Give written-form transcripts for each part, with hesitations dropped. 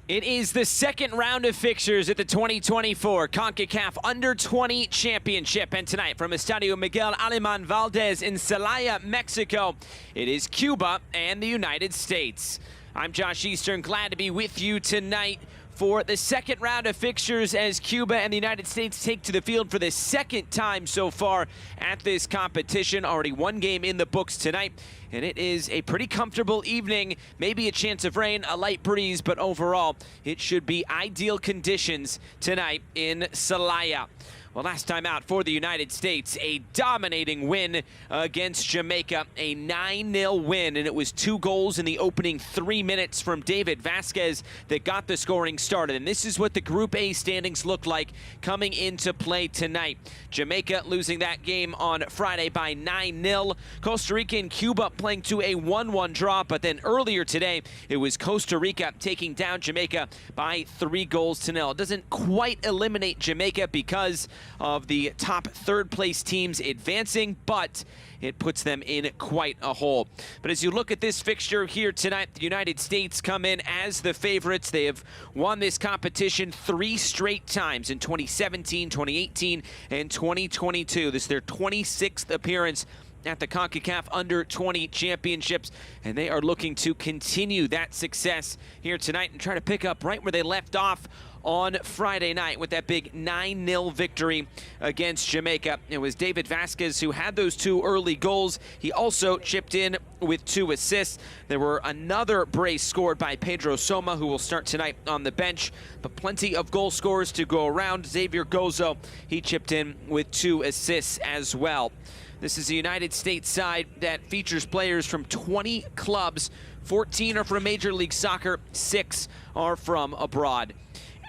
It is the second round of fixtures at the 2024 Concacaf Under-20 Championship. And tonight from ESTADIO MIGUEL ALEMÁN VALDÉS in Celaya, Mexico, it is Cuba and the United States. I'm Josh Eastern, glad to be with you tonight for the second round of fixtures as Cuba and the United States take to the field for the second time so far at this competition. Already one game in the books tonight, and it is a pretty comfortable evening. Maybe a chance of rain, a light breeze, but overall it should be ideal conditions tonight in Celaya. Well, last time out for the United States, a dominating win against Jamaica, a 9-0 win, and it was 2 goals in the opening 3 minutes from David Vasquez that got the scoring started. And this is what the Group A standings look like coming into play tonight. Jamaica losing that game on Friday by 9-0. Costa Rica and Cuba playing to a 1-1 draw, but then earlier today, it was Costa Rica taking down Jamaica by 3-0. It doesn't quite eliminate Jamaica because of the top third-place teams advancing, but it puts them in quite a hole. But as you look at this fixture here tonight, the United States come in as the favorites. They have won this competition 3 straight times in 2017, 2018, and 2022. This is their 26th appearance at the Concacaf Under-20 Championships, and they are looking to continue that success here tonight and try to pick up right where they left off on Friday night with that big 9-0 victory against Jamaica. It was David Vasquez who had those 2 early goals. He also chipped in with 2 assists. There were another brace scored by Pedro Soma, who will start tonight on the bench, but plenty of goal scorers to go around. Xavier Gozo, he chipped in with 2 assists as well. This is the United States side that features players from 20 clubs. 14 are from Major League Soccer, 6 are from abroad.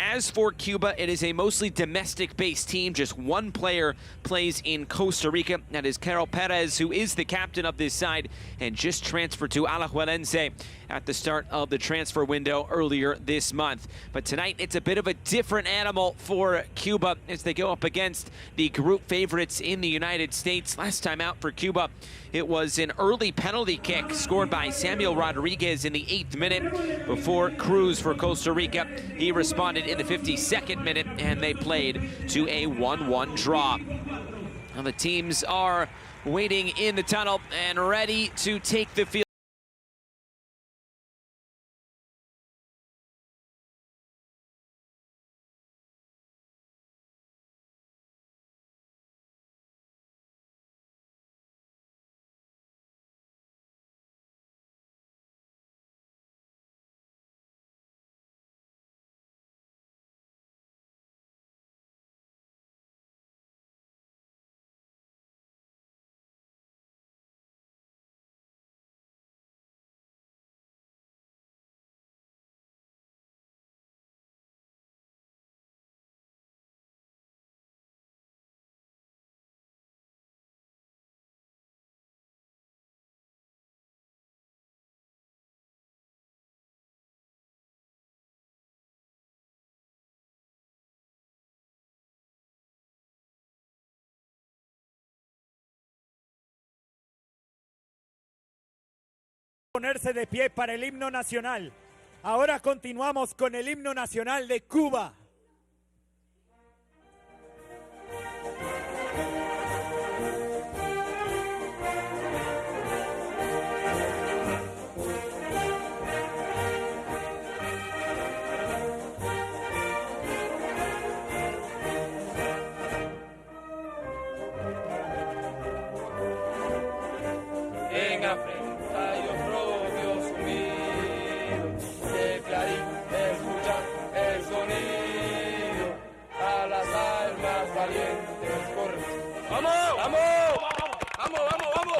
As for Cuba, it is a mostly domestic-based team. Just 1 player plays in Costa Rica. That is Carol Perez, who is the captain of this side and just transferred to Alajuelense at the start of the transfer window earlier this month. But tonight, it's a bit of a different animal for Cuba as they go up against the group favorites in the United States. Last time out for Cuba, it was an early penalty kick scored by Samuel Rodriguez in the 8th minute before Cruz for Costa Rica. He responded in the 52nd minute, and they played to a 1-1 draw. Now the teams are waiting in the tunnel and ready to take the field. Ponerse de pie para el himno nacional. Ahora continuamos con el himno nacional de Cuba. En África.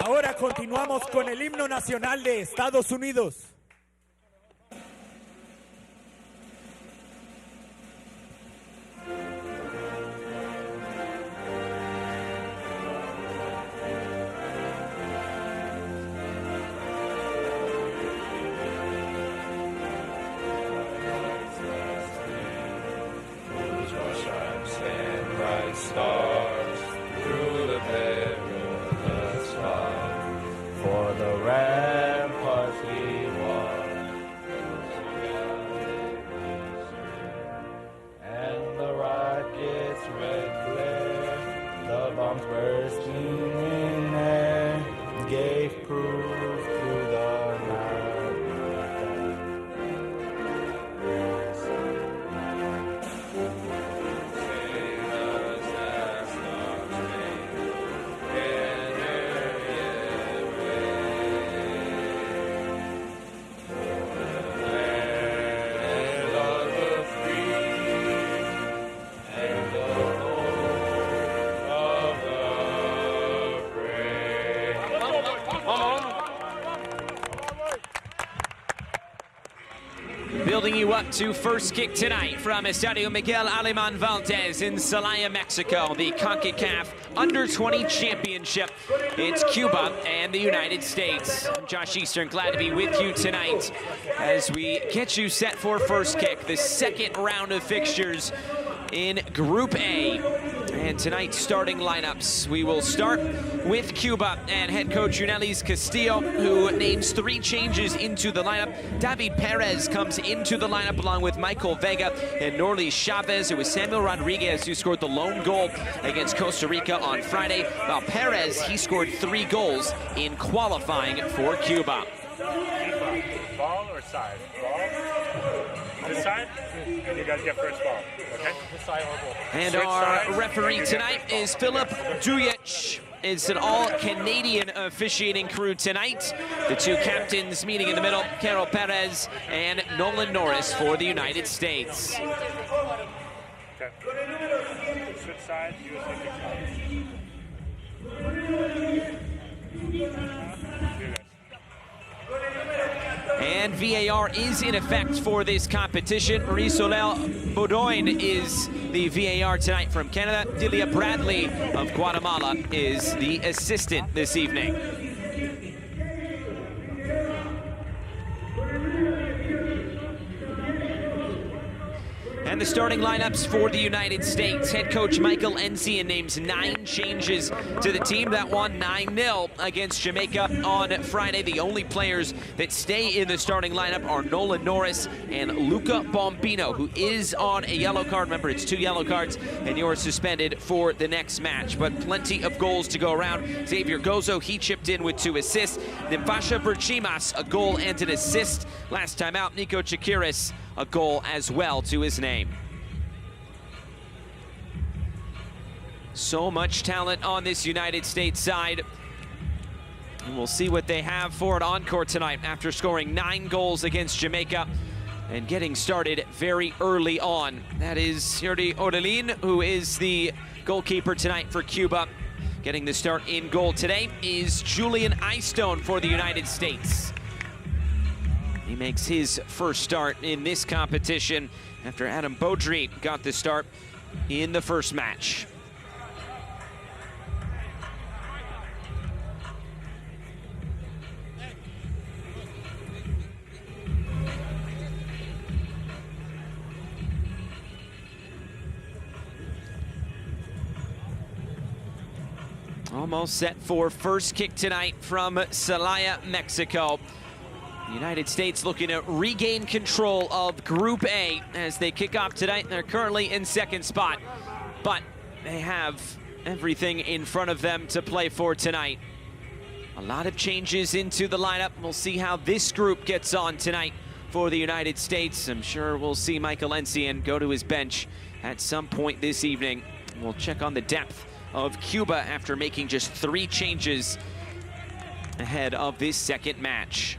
Ahora continuamos con el himno nacional de Estados Unidos. Stars through the perilous fight, for the ramparts we walk. Safe proof through the night. Building you up to first kick tonight from Estadio Miguel ALEMÁN VALDÉS in Celaya, Mexico, the Concacaf Under-20 Championship. It's Cuba and the United States. I'm Josh Eastern, glad to be with you tonight as we get you set for first kick, the second round of fixtures in Group A. And tonight's starting lineups, we will start with Cuba and head coach Yunelis Castillo, who names 3 changes into the lineup. David Perez comes into the lineup along with Michael Vega and Norly Chavez. It was Samuel Rodriguez who scored the lone goal against Costa Rica on Friday, while Perez, he scored 3 goals in qualifying for Cuba. Ball or side? Ball. This side, and you guys get first ball, okay? This side or ball. And our referee tonight is Philip Dujic. It's an all-Canadian officiating crew tonight. The 2 captains meeting in the middle, Carol Perez and Nolan Norris for the United States. Okay. Switch sides, you switch sides. And VAR is in effect for this competition. Marie-Soleil Baudoin is the VAR tonight from Canada. Delia Bradley of Guatemala is the assistant this evening. And the starting lineups for the United States. Head coach Michael Enzian names 9 changes to the team that won 9-0 against Jamaica on Friday. The only players that stay in the starting lineup are Nolan Norris and Luca Bombino, who is on a yellow card. Remember, it's 2 yellow cards, and you're suspended for the next match. But plenty of goals to go around. Xavier Gozo, he chipped in with 2 assists. Nimfasha Berchimas, a goal and an assist. Last time out, Nico Chakiris, a goal as well to his name. So much talent on this United States side. And we'll see what they have for an encore tonight after scoring 9 goals against Jamaica and getting started very early on. That is Yuri Orelin, who is the goalkeeper tonight for Cuba. Getting the start in goal today is Julian Eystone for the United States. He makes his first start in this competition after Adam Beaudry got the start in the first match. Almost set for first kick tonight from Celaya, Mexico. The United States looking to regain control of Group A as they kick off tonight. They're currently in second spot, but they have everything in front of them to play for tonight. A lot of changes into the lineup. We'll see how this group gets on tonight for the United States. I'm sure we'll see Michael Enzian go to his bench at some point this evening. We'll check on the depth of Cuba after making just 3 changes ahead of this second match.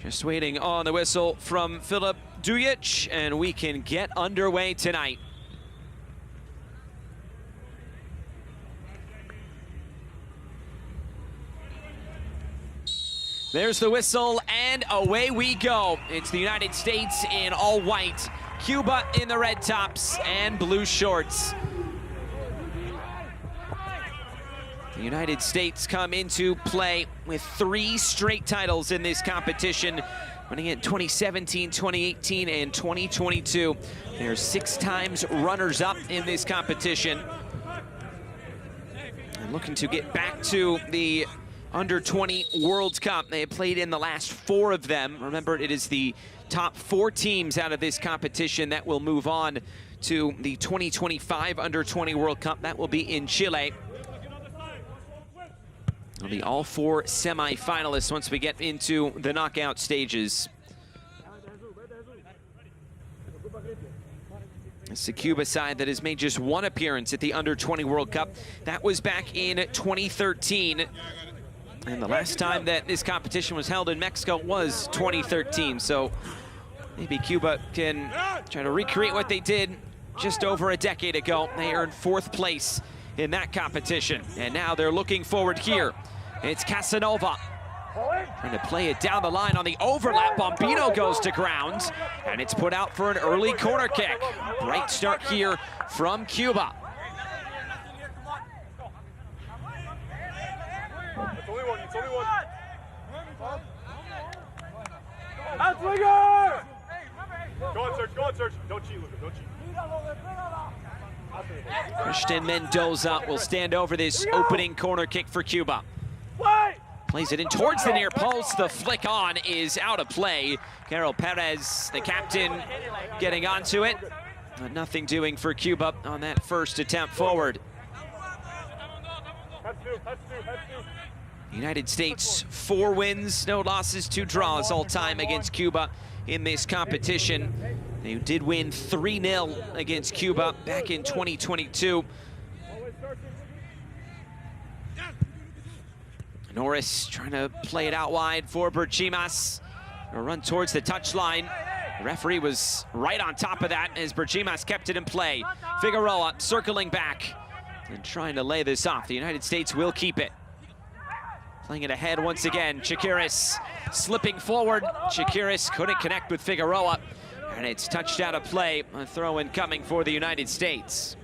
Just waiting on the whistle from Philip Dujic, and we can get underway tonight. There's the whistle, and away we go. It's the United States in all white, Cuba in the red tops and blue shorts. The United States come into play with 3 straight titles in this competition, winning it in 2017, 2018, and 2022. They're 6 times runners-up in this competition. And looking to get back to the Under-20 World Cup. They have played in the last 4 of them. Remember, it is the top 4 teams out of this competition that will move on to the 2025 Under-20 World Cup. That will be in Chile. It'll be all 4 semi-finalists once we get into the knockout stages. It's the Cuba side that has made just 1 appearance at the Under-20 World Cup. That was back in 2013. And the last time that this competition was held in Mexico was 2013. So maybe Cuba can try to recreate what they did just over a decade ago. They earned 4th place in that competition. And now they're looking forward here. It's Casanova trying to play it down the line on the overlap. Bombino goes to ground, and it's put out for an early corner kick. Bright start here from Cuba. It's only one. Go on, Serge. Don't cheat, Luca. Don't cheat. Christian Mendoza will stand over this opening corner kick for Cuba. Plays it in towards the near post. The flick on is out of play. Carol Perez, the captain, getting onto it. But nothing doing for Cuba on that first attempt forward. United States, 4 wins, no losses, 2 draws all time against Cuba in this competition. They did win 3-0 against Cuba back in 2022. Norris trying to play it out wide for Berchimas. A run towards the touchline. The referee was right on top of that as Berchimas kept it in play. Figueroa circling back and trying to lay this off. The United States will keep it. Playing it ahead once again. Chakiris slipping forward. Chakiris couldn't connect with Figueroa, and it's touched out of play. A throw-in coming for the United States.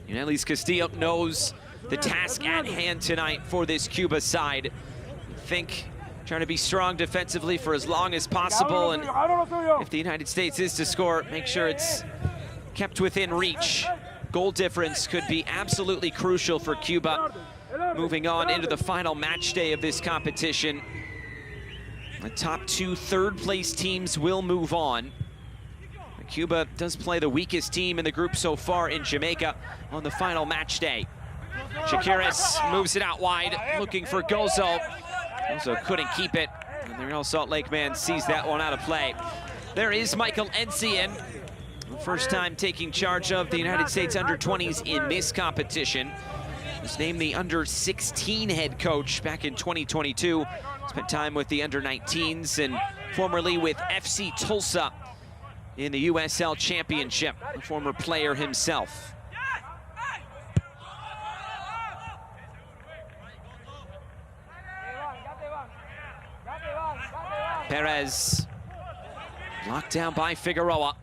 Yunelis Castillo knows the task at hand tonight for this Cuba side. I think trying to be strong defensively for as long as possible, and if the United States is to score, make sure it's kept within reach. Goal difference could be absolutely crucial for Cuba moving on into the final match day of this competition. The top 2 third-place teams will move on. Cuba does play the weakest team in the group so far in Jamaica on the final match day. Chakiris moves it out wide, looking for Gozo. Gozo couldn't keep it, and the Real Salt Lake man sees that one out of play. There is Michael Encien, first time taking charge of the United States Under-20s in this competition. Was named the Under-16 head coach back in 2022. Spent time with the Under-19s and formerly with FC Tulsa in the USL Championship, a former player himself. Perez blocked down by Figueroa.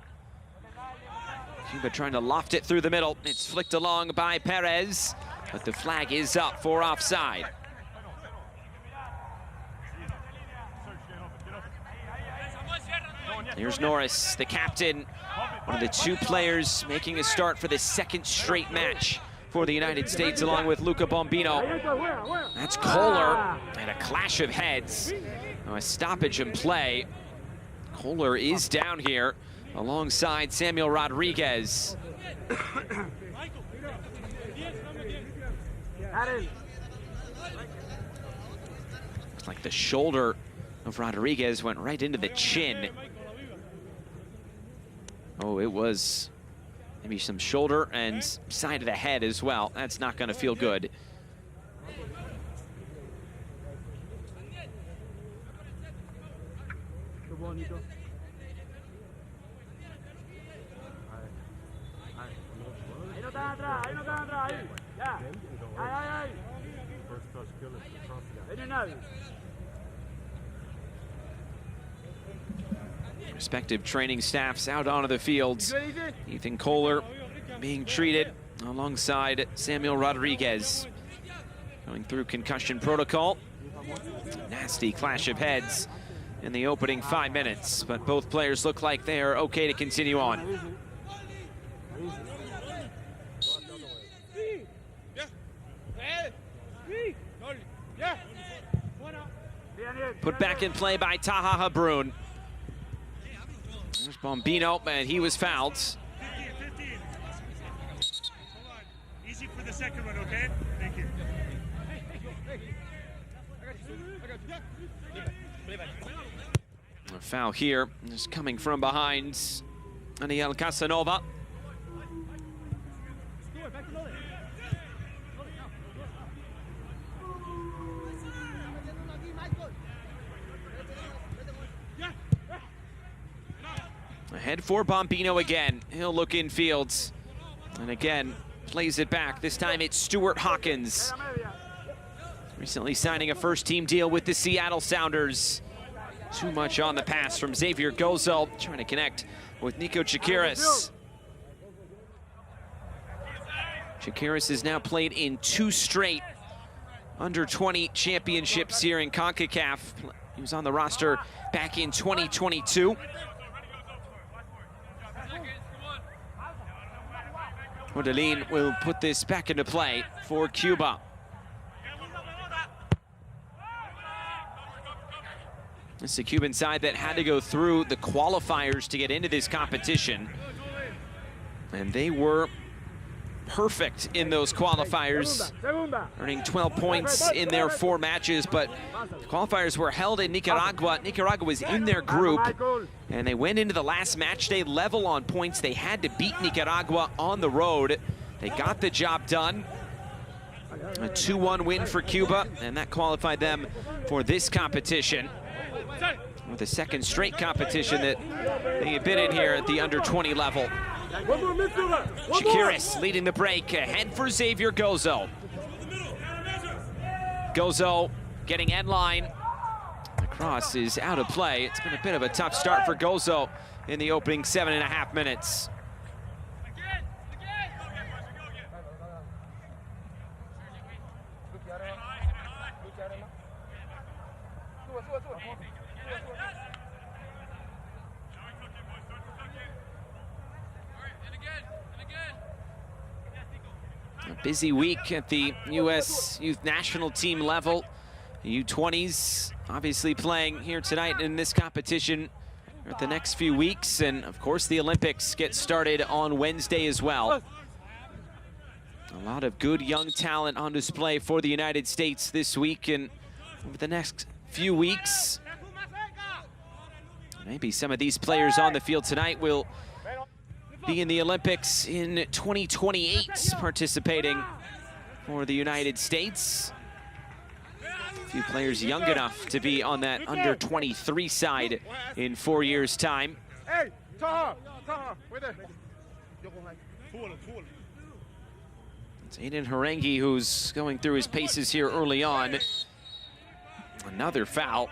Cuba trying to loft it through the middle. It's flicked along by Perez, but the flag is up for offside. Here's Norris, the captain, one of the 2 players making a start for the 2nd straight match for the United States, along with Luca Bombino. That's Kohler, and a clash of heads. Now a stoppage in play. Kohler is down here alongside Samuel Rodriguez. Looks like the shoulder of Rodriguez went right into the chin. Oh, it was maybe some shoulder and side of the head as well. That's not going to feel good. Respective training staffs out onto the fields. Ethan Kohler being treated alongside Samuel Rodriguez, going through concussion protocol. Nasty clash of heads in the opening 5 minutes, but both players look like they are okay to continue on. Put back in play by Taha Habrun. Bombino, and he was fouled. 15. Hold on. Easy for the second one, okay? Thank you. A foul here, just coming from behind Aniel Casanova. Ahead for Bombino again. He'll look in fields. And again, plays it back. This time it's Stuart Hawkins. Recently signing a first-team deal with the Seattle Sounders. Too much on the pass from Xavier Gozo, trying to connect with Nico Chakiris. Chakiris has now played in 2 straight under-20 championships here in Concacaf. He was on the roster back in 2022. Ordelin will put this back into play for Cuba. It's a Cuban side that had to go through the qualifiers to get into this competition. And they were perfect in those qualifiers, earning 12 points in their 4 matches, but the qualifiers were held in Nicaragua. Nicaragua was in their group, and they went into the last match day level on points. They had to beat Nicaragua on the road. They got the job done. A 2-1 win for Cuba, and that qualified them for this competition. With a second straight competition that they have been in here at the under-20 level. Chakiris leading the break, ahead for Xavier Gozo. Gozo getting end line. The cross is out of play. It's been a bit of a tough start for Gozo in the opening 7.5 minutes. A busy week at the U.S. Youth National Team level. The U20s obviously playing here tonight in this competition for the next few weeks. And of course the Olympics get started on Wednesday as well. A lot of good young talent on display for the United States this week and over the next few weeks. Maybe some of these players on the field tonight will be in the Olympics in 2028, participating for the United States. A few players young enough to be on that under-23 side in 4 years' time. It's Aiden Harangi who's going through his paces here early on. Another foul.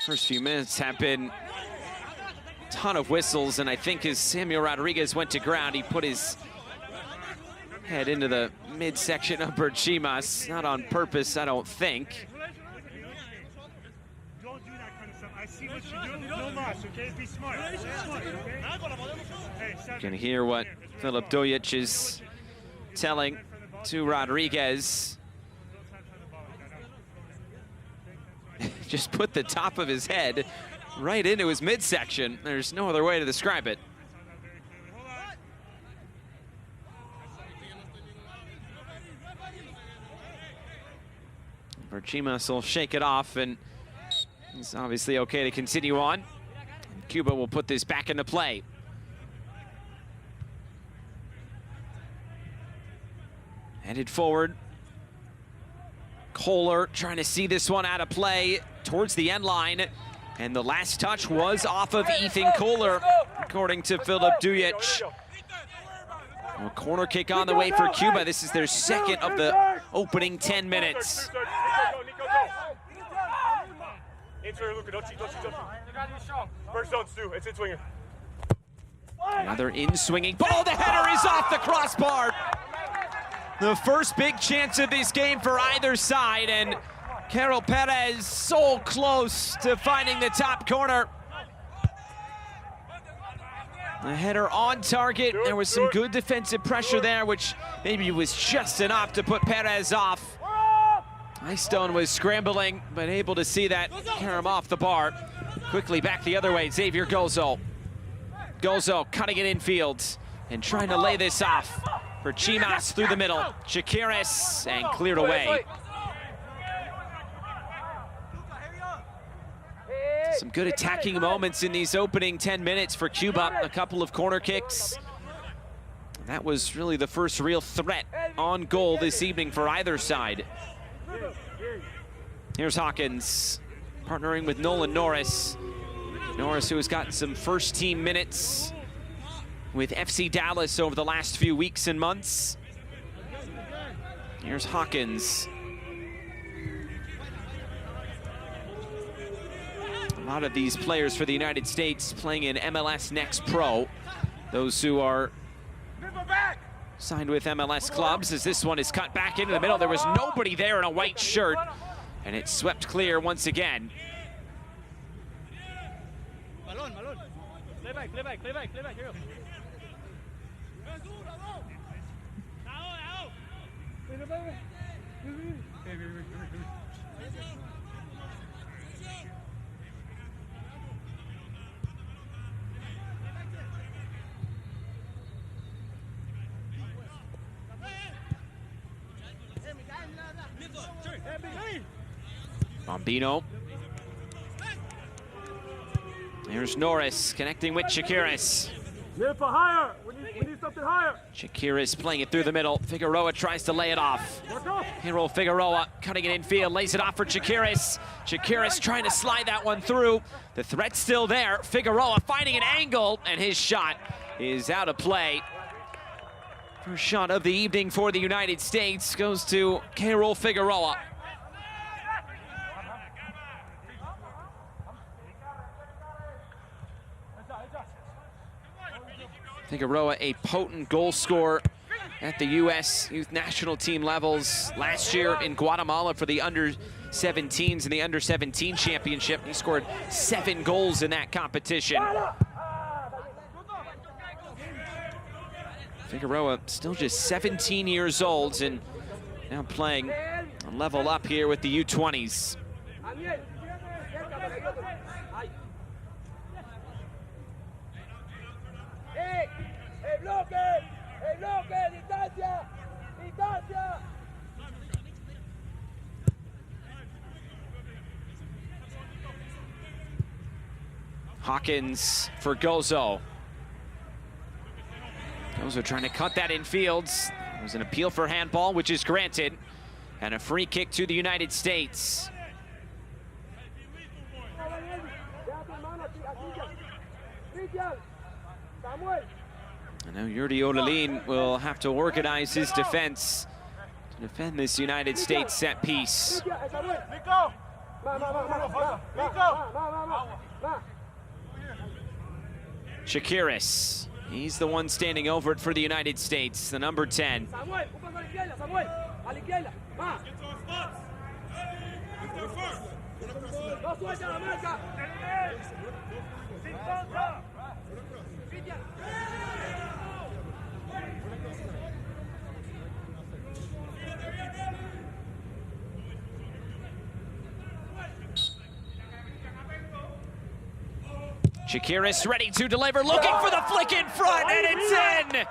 First few minutes have been a ton of whistles, and I think as Samuel Rodriguez went to ground, he put his head into the midsection of Berchimas. Not on purpose, I don't think. Don't do that kind of stuff. I see what you do. No loss, okay? Be smart. You can hear what Filip Dujic is telling to Rodriguez. Just put the top of his head right into his midsection. There's no other way to describe it. Berchimas will shake it off, and he's obviously okay to continue on. And Cuba will put this back into play. Headed forward. Kohler trying to see this one out of play towards the end line. And the last touch was off of Ethan Kohler, according to Filip Dujic. A corner kick on the way for Cuba. This is their second of the opening 10 minutes. Another in-swinging ball. The header is off the crossbar. The first big chance of this game for either side, and Carol Perez so close to finding the top corner. The header on target. There was some good defensive pressure there, which maybe was just enough to put Perez off. Stone was scrambling, but able to see that carom off the bar. Quickly back the other way, Xavier Gozo. Gozo cutting it infield and trying to lay this off for Chimas through the middle. Chakiris and cleared away. Some good attacking moments in these opening 10 minutes for Cuba. A couple of corner kicks. That was really the first real threat on goal this evening for either side. Here's Hawkins partnering with Nolan Norris. Norris, who has gotten some first team minutes with FC Dallas over the last few weeks and months. Here's Hawkins. A lot of these players for the United States playing in MLS Next Pro. Those who are signed with MLS clubs, as this one is cut back into the middle. There was nobody there in a white shirt, and it swept clear once again. Play back, here. Bombino. Here's Norris connecting with Chakiris. Live for higher. We need something higher. Chakiris playing it through the middle. Figueroa tries to lay it off. Hero Figueroa cutting it infield, lays it off for Chakiris. Chakiris trying to slide that one through. The threat's still there. Figueroa finding an angle, and his shot is out of play. First shot of the evening for the United States goes to Hero Figueroa. Figueroa, a potent goal scorer at the U.S. youth national team levels last year in Guatemala for the under-17s and the under-17 championship. He scored 7 goals in that competition. Figueroa still just 17 years old and now playing a level up here with the U20s. Hawkins for Gozo. Gozo trying to cut that in fields. It was an appeal for handball, which is granted, and a free kick to the United States. I know Yuri Olalin will have to organize his defense to defend this United States set piece. Chakiris, he's the one standing over it for the United States, the number 10. Chakiris ready to deliver, looking for the flick in front, and it's in!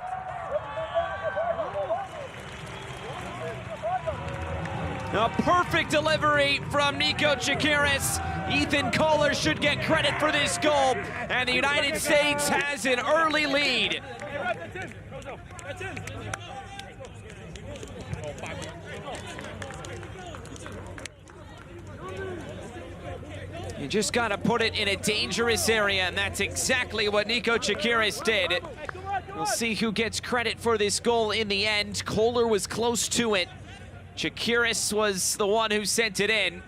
A perfect delivery from Nico Chakiris. Ethan Kohler should get credit for this goal, and the United States has an early lead. You just got to put it in a dangerous area, and that's exactly what Nico Chakiris did. We'll see who gets credit for this goal in the end. Kohler was close to it. Chakiris was the one who sent it in.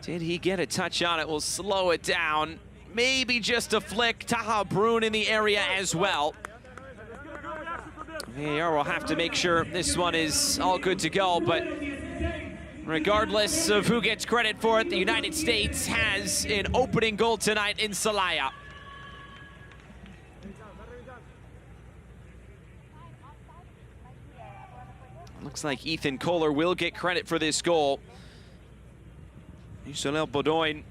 Did he get a touch on it? We'll slow it down. Maybe just a flick. Taha Brun in the area as well. VAR will have to make sure this one is all good to go, but regardless of who gets credit for it, the United States has an opening goal tonight in Celaya. Looks like Ethan Kohler will get credit for this goal. Soleil Bodoin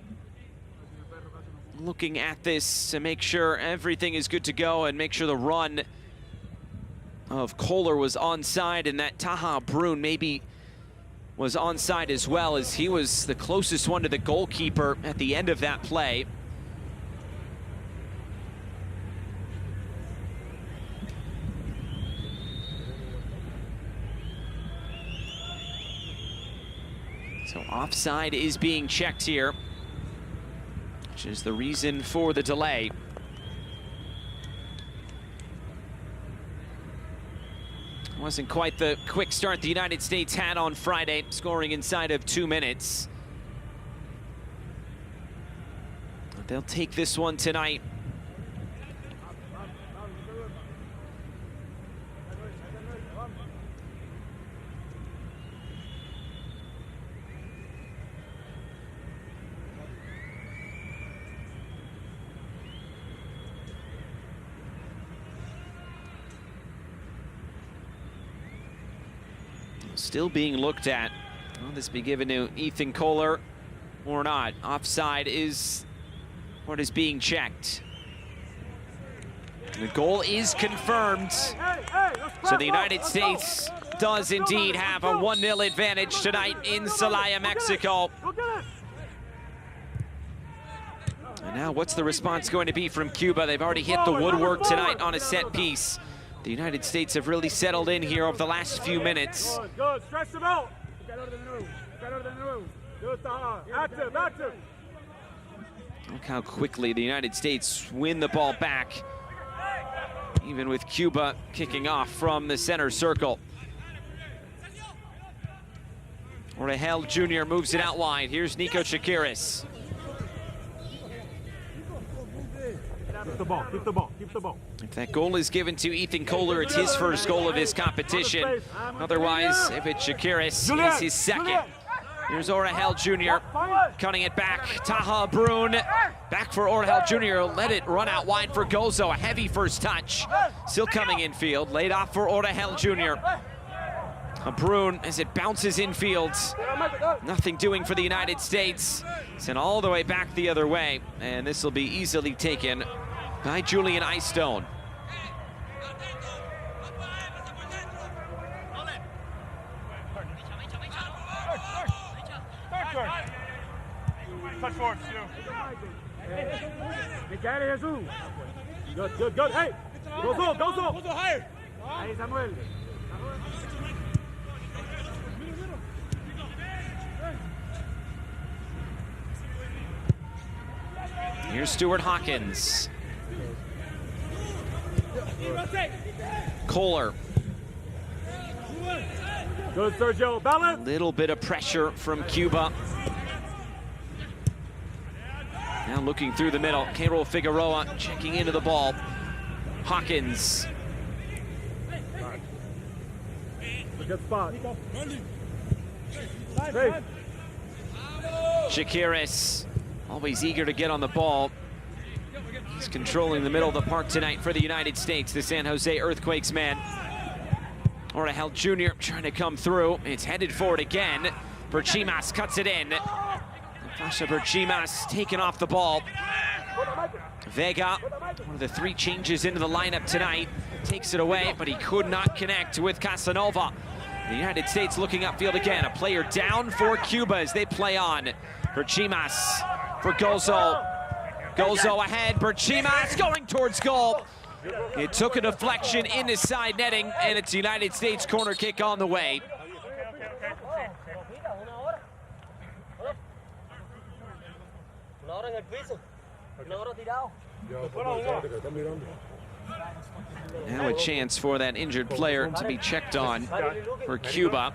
looking at this to make sure everything is good to go and make sure the run of Kohler was onside and that Taha Brun maybe was onside as well, as he was the closest one to the goalkeeper at the end of that play. So offside is being checked here, which is the reason for the delay. Wasn't quite the quick start the United States had on Friday, scoring inside of 2 minutes. They'll take this one tonight. Still being looked at. Will this be given to Ethan Kohler or not? Offside is what is being checked. The goal is confirmed. So the United States does indeed have a 1-0 advantage tonight in Celaya, Mexico. And now what's the response going to be from Cuba? They've already hit the woodwork tonight on a set piece. The United States have really settled in here over the last few minutes. Good. Stretch them out. Active, active. Look how quickly the United States win the ball back, even with Cuba kicking off from the center circle. Orejel Jr. moves it out wide. Here's Nico Chakiris. Keep the ball, keep the ball, keep the ball. If that goal is given to Ethan Kohler, it's his first goal of his competition. Otherwise, if it's Chakiris, it's his second. Here's Orejel Jr. cutting it back. Taha Brun back for Orejel Jr. Let it run out wide for Gozo. A heavy first touch. Still coming infield. Laid off for Orejel Jr. Brun, as it bounces infield. Nothing doing for the United States. Sent all the way back the other way. And this will be easily taken by Julian Eystone. Touch forward, Good, good, good. Hey, Gozo, higher. Ahí, Samuel. Here's Stuart Hawkins. Kohler. Good, Sergio. Balance. Little bit of pressure from Cuba. Now looking through the middle. Carol Figueroa checking into the ball. Hawkins. Good spot. Chakiris, always eager to get on the ball. He's controlling the middle of the park tonight for the United States, the San Jose Earthquakes man. Orejel Jr. trying to come through. It's headed forward again. Berchimas cuts it in. Pasha Berchimas taken off the ball. Vega, one of the 3 changes into the lineup tonight, takes it away, but he could not connect with Casanova. The United States looking upfield again. A player down for Cuba as they play on. Berchimas for Gozo. Gozo ahead. Berchimas going towards goal. It took a deflection into side netting, and it's United States corner kick on the way. Now a chance for that injured player to be checked on for Cuba.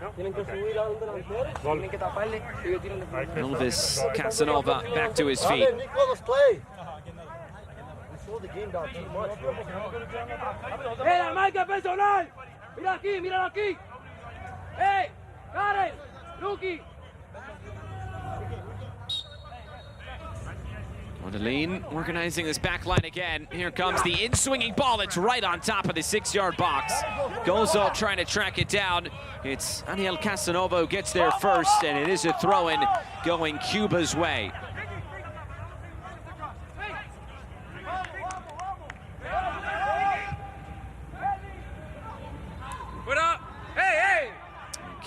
Elvis Casanova back to his feet. ¡Eh, la marca personal! ¡Mira aquí, míralo aquí! ¡Eh, Karen! ¡Luki! Mondelin organizing this back line again. Here comes the in-swinging ball. It's right on top of the 6-yard box. Gozo trying to track it down. It's Aniel Casanova who gets there first, and it is a throw-in going Cuba's way.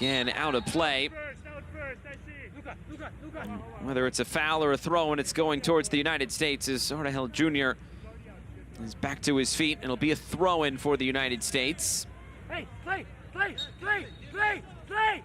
Again, out of play. Whether it's a foul or a throw and it's going towards the United States, as Ardehel Jr. is back to his feet, and it'll be a throw-in for the United States. Hey, play! Play! Hey!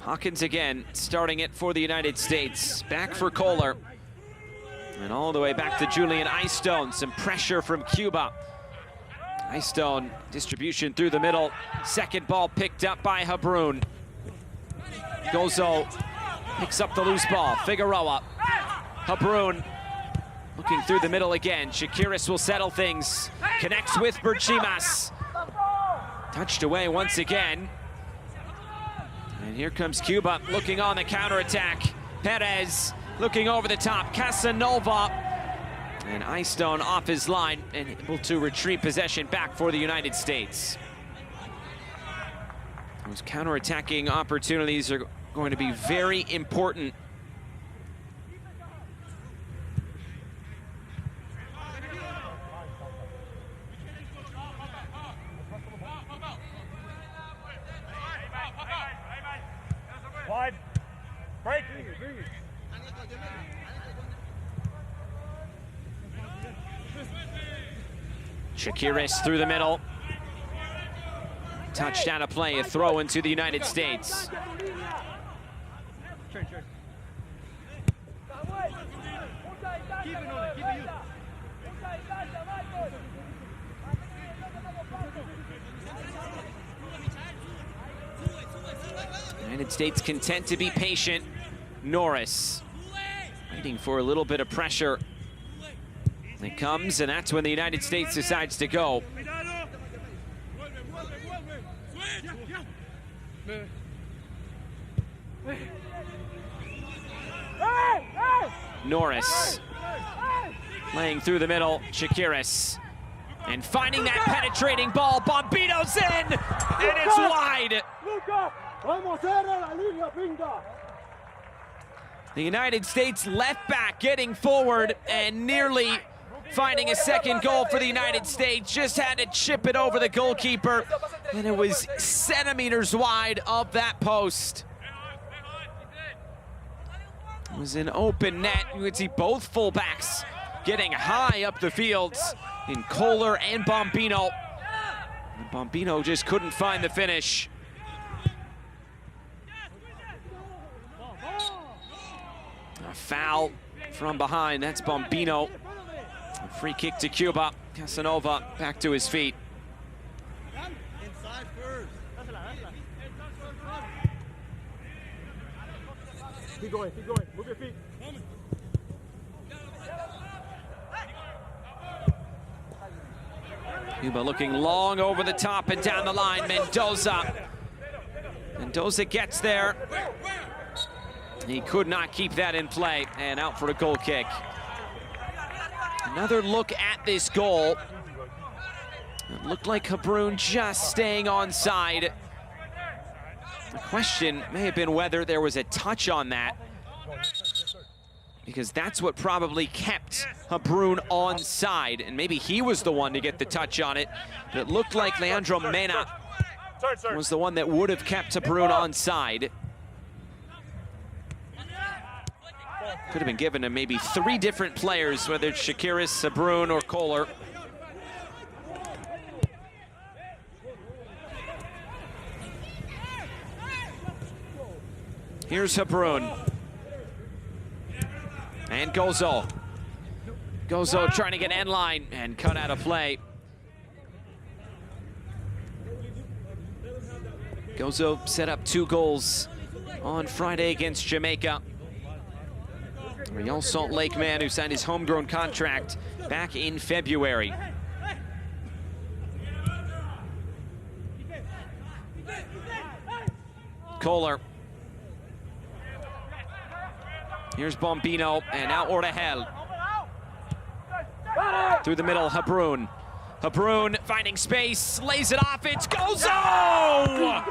Hawkins again, starting it for the United States. Back for Kohler. And all the way back to Julian Eystone. Some pressure from Cuba. Eystone, distribution through the middle. Second ball picked up by Habrun. Gozo picks up the loose ball. Figueroa. Habrun looking through the middle again. Shakiris will settle things. Connects with Berchimas. Touched away once again. And here comes Cuba looking on the counterattack. Perez looking over the top. Casanova. And Eystone off his line and able to retrieve possession back for the United States. Those counterattacking opportunities are going to be very important. Wide. Break. Shakiris through the middle. Touched out of play, a throw into the United States. United States content to be patient. Norris waiting for a little bit of pressure. It comes, and that's when the United States decides to go. Norris laying through the middle. Shakiris. And finding that penetrating ball. Bombino's in, and it's wide. The United States left back getting forward and nearly finding a second goal for the United States. Just had to chip it over the goalkeeper, and it was centimeters wide of that post. It was an open net. You could see both fullbacks getting high up the field in Kohler and Bombino. And Bombino just couldn't find the finish. A foul from behind, that's Bombino. A free kick to Cuba. Casanova back to his feet. Keep going, move your feet. Cuba looking long over the top and down the line. Mendoza gets there. He could not keep that in play, and out for a goal kick. Another look at this goal. It looked like Habrun just staying onside. The question may have been whether there was a touch on that, because that's what probably kept Habrun onside, and maybe he was the one to get the touch on it. But it looked like Leandro Mena was the one that would have kept Habrun onside. Could have been given to maybe 3 different players, whether it's Shakiris, Habrun, or Kohler. Here's Habrun. And Gozo. Gozo trying to get end line and cut out of play. Gozo set up 2 goals on Friday against Jamaica. Real Salt Lake man who signed his homegrown contract back in February. Kohler. Here's Bombino, and now Ardehel. Through the middle, Habrun. Habrun finding space, lays it off, it's Gozo!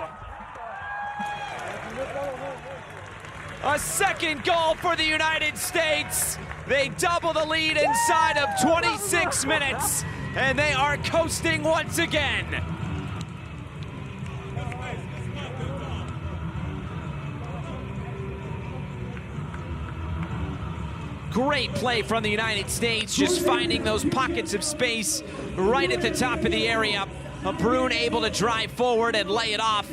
A second goal for the United States. They double the lead inside of 26 minutes, and they are coasting once again. Great play from the United States, just finding those pockets of space right at the top of the area. Brun able to drive forward and lay it off.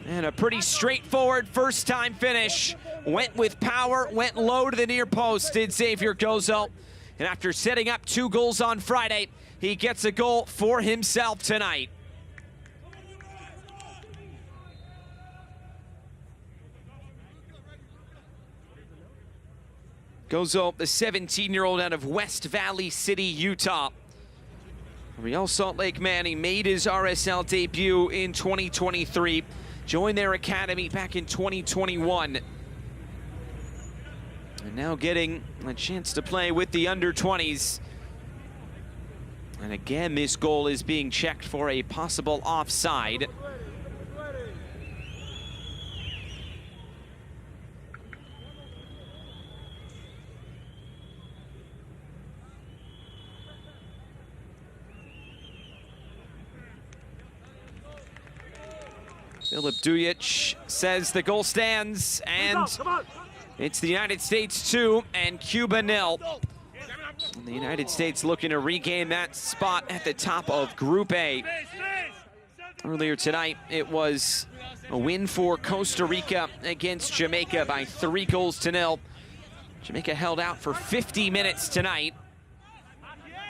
And a pretty straightforward first-time finish. Went with power, went low to the near post, did Xavier Gozo. And after setting up 2 goals on Friday, he gets a goal for himself tonight. Gozo, the 17-year-old out of West Valley City, Utah. Real Salt Lake man, he made his RSL debut in 2023. Joined their academy back in 2021. And now getting a chance to play with the under-20s. And again, this goal is being checked for a possible offside. Filip Dujic says the goal stands, and it's the United States 2 and Cuba 0. And the United States looking to regain that spot at the top of Group A. Earlier tonight, it was a win for Costa Rica against Jamaica by 3-0. Jamaica held out for 50 minutes tonight.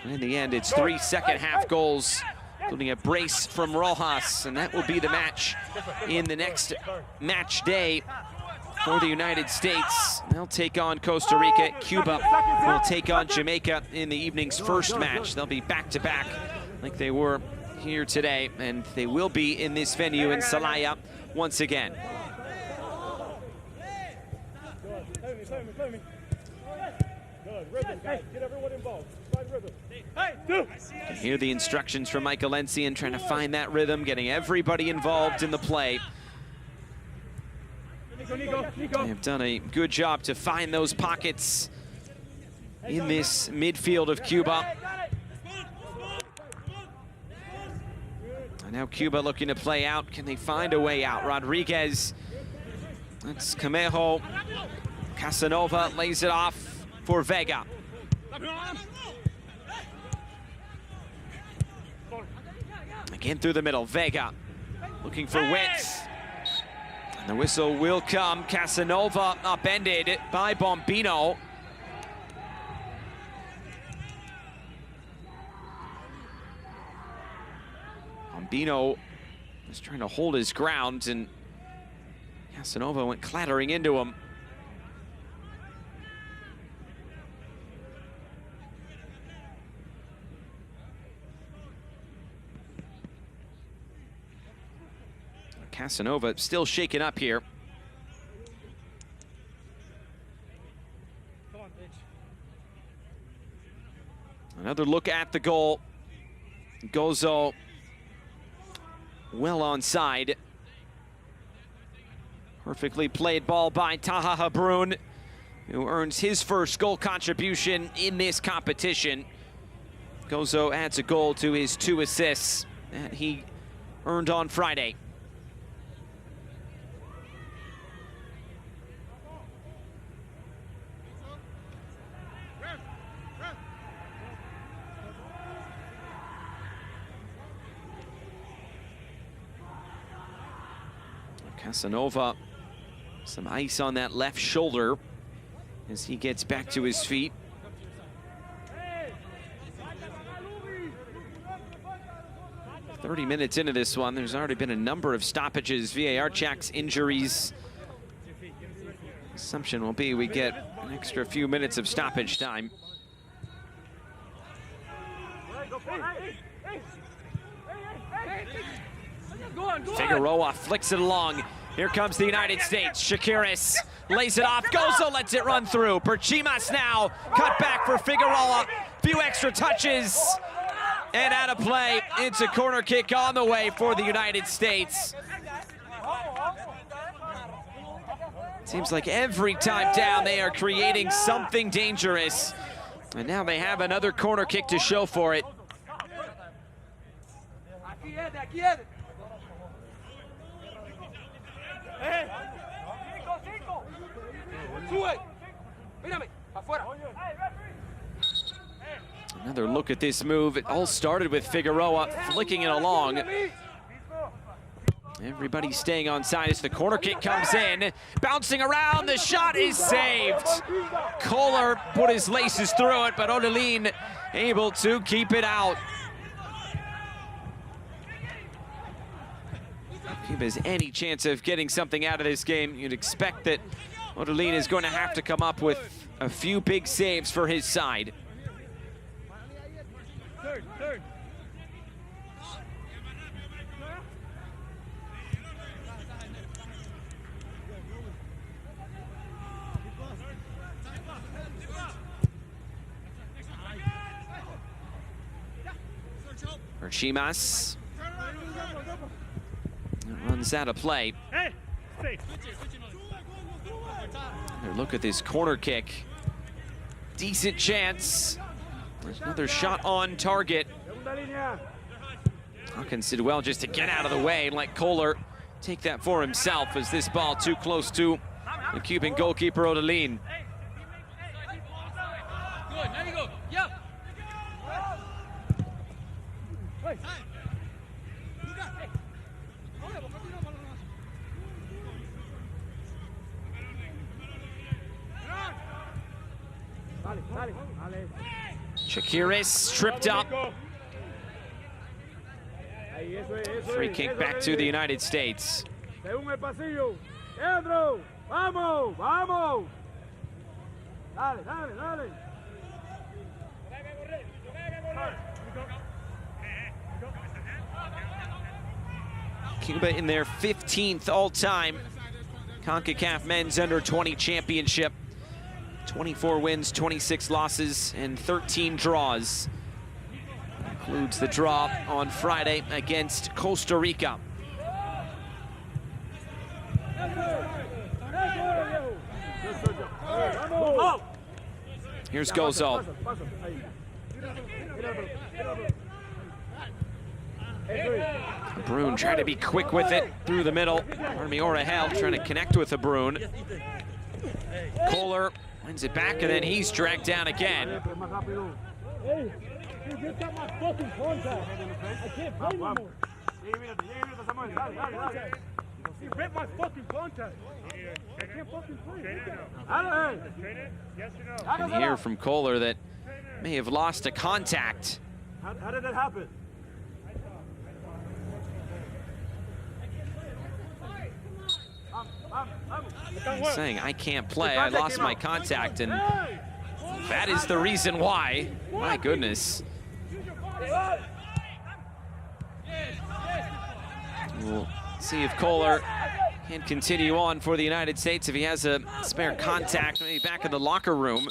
And in the end, it's 3 second-half goals, including a brace from Rojas, and that will be the match in the next match day for the United States. They'll take on Costa Rica. Cuba will take on Jamaica in the evening's first match. They'll be back-to-back like they were here today, and they will be in this venue in Celaya once again. Get everyone involved. You hear the instructions from Michael Encian, trying to find that rhythm, getting everybody involved in the play. They have done a good job to find those pockets in this midfield of Cuba. And now Cuba looking to play out. Can they find a way out? Rodriguez, that's Camejo. Casanova lays it off for Vega. Again through the middle, Vega looking for width. And the whistle will come. Casanova upended by Bombino. Bombino was trying to hold his ground, and Casanova went clattering into him. Casanova still shaken up here. Another look at the goal. Gozo well onside. Perfectly played ball by Taha Brun, who earns his first goal contribution in this competition. Gozo adds a goal to his 2 assists that he earned on Friday. Casanova, some ice on that left shoulder as he gets back to his feet. "30 minutes into this one, there's already been a number of stoppages, VAR checks, injuries. Assumption will be we get an extra few minutes of stoppage time. Figueroa flicks it along. Here comes the United States. Shakiris lays it off. Gozo lets it run through. Perchimas now cut back for Figueroa. Few extra touches and out of play. It's a corner kick on the way for the United States. Seems like every time down they are creating something dangerous. And now they have another corner kick to show for it. Another look at this move. It all started with Figueroa flicking it along. Everybody staying on side as the corner kick comes in. Bouncing around, the shot is saved. Kohler put his laces through it, but Odelin able to keep it out. If there's any chance of getting something out of this game, you'd expect that Odelin is going to have to come up with a few big saves for his side. Third. Chimas runs out of play. Look at this corner kick. Decent chance. There's another shot on target. Hawkins did well just to get out of the way and let Kohler take that for himself as this ball too close to the Cuban goalkeeper Odelin. Good, there you go. Yeah. Shakiris tripped up. Free kick back to the United States. Cuba in their 15th all-time Concacaf Men's Under-20 Championship. 24 wins, 26 losses, and 13 draws. Includes the draw on Friday against Costa Rica. Here's Gozo. Brun trying to be quick with it through the middle. Armiora Hell trying to connect with the Brun. Kohler wins it back, and then he's dragged down again. Hey, you got my fucking contact. I can't play no more. You ripped my fucking contact. I can't fucking play. And hear from Kohler that may have lost a contact. How did that happen? He's saying, I can't play, I lost my contact, and that is the reason why. My goodness. We'll see if Kohler can continue on for the United States. If he has a spare contact, maybe back in the locker room.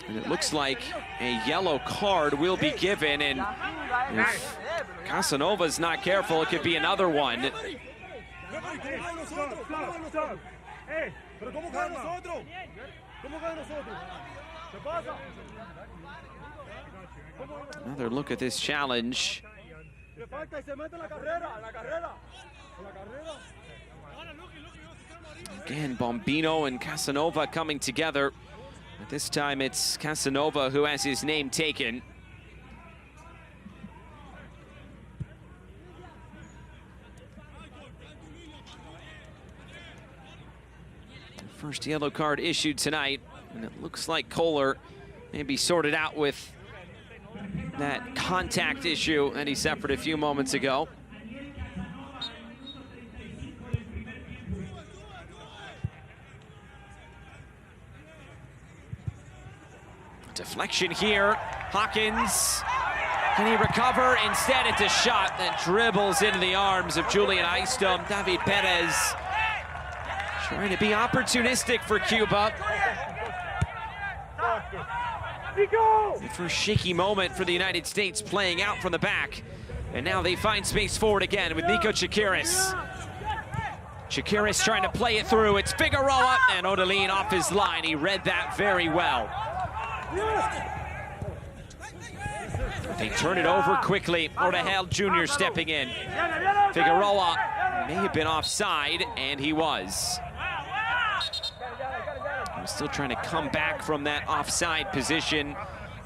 And it looks like a yellow card will be given, and if Casanova's not careful, it could be another one. Another look at this challenge. Again, Bombino and Casanova coming together. But this time it's Casanova who has his name taken. First yellow card issued tonight, and it looks like Kohler may be sorted out with that contact issue that he suffered a few moments ago. Deflection here, Hawkins. Can he recover? Instead, it's a shot that dribbles into the arms of Julian Eistom. David Perez trying to be opportunistic for Cuba. The first shaky moment for the United States playing out from the back. And now they find space forward again with Nico Chakiris. Chakiris trying to play it through. It's Figueroa, and Odelin off his line. He read that very well. They turn it over quickly. Ordahel Jr. stepping in. Figueroa may have been offside, and he was. He was still trying to come back from that offside position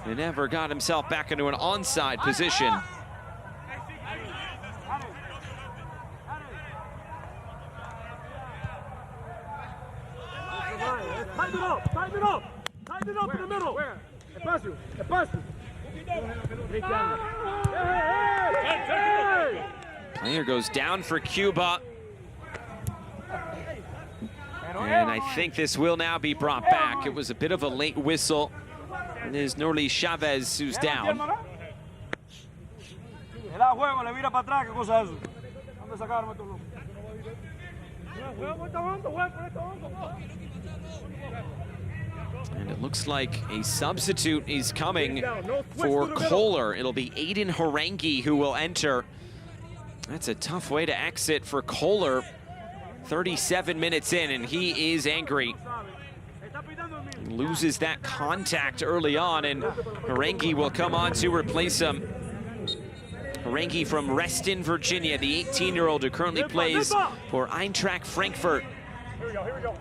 and never got himself back into an onside position. Tighten it up in the middle. Espacio. Player goes down for Cuba. And I think this will now be brought back. It was a bit of a late whistle. It is Norly Chavez who's down. And it looks like a substitute is coming for Kohler. It'll be Aiden Harangi who will enter. That's a tough way to exit for Kohler. 37 minutes in, and he is angry. Loses that contact early on, and Harangi will come on to replace him. Harangi from Reston, Virginia, the 18-year-old who currently plays for Eintracht Frankfurt. Here we go.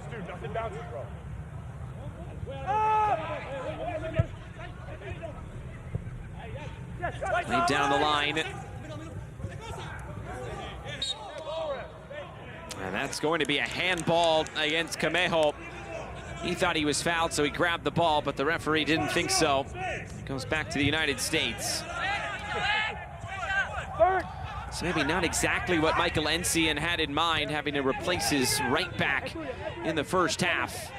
Stu, nothing bounces, bro. Played down the line. And that's going to be a handball against Camejo. He thought he was fouled, so he grabbed the ball, but the referee didn't think so. Goes back to the United States. So maybe not exactly what Michael Encian had in mind, having to replace his right back in the first half.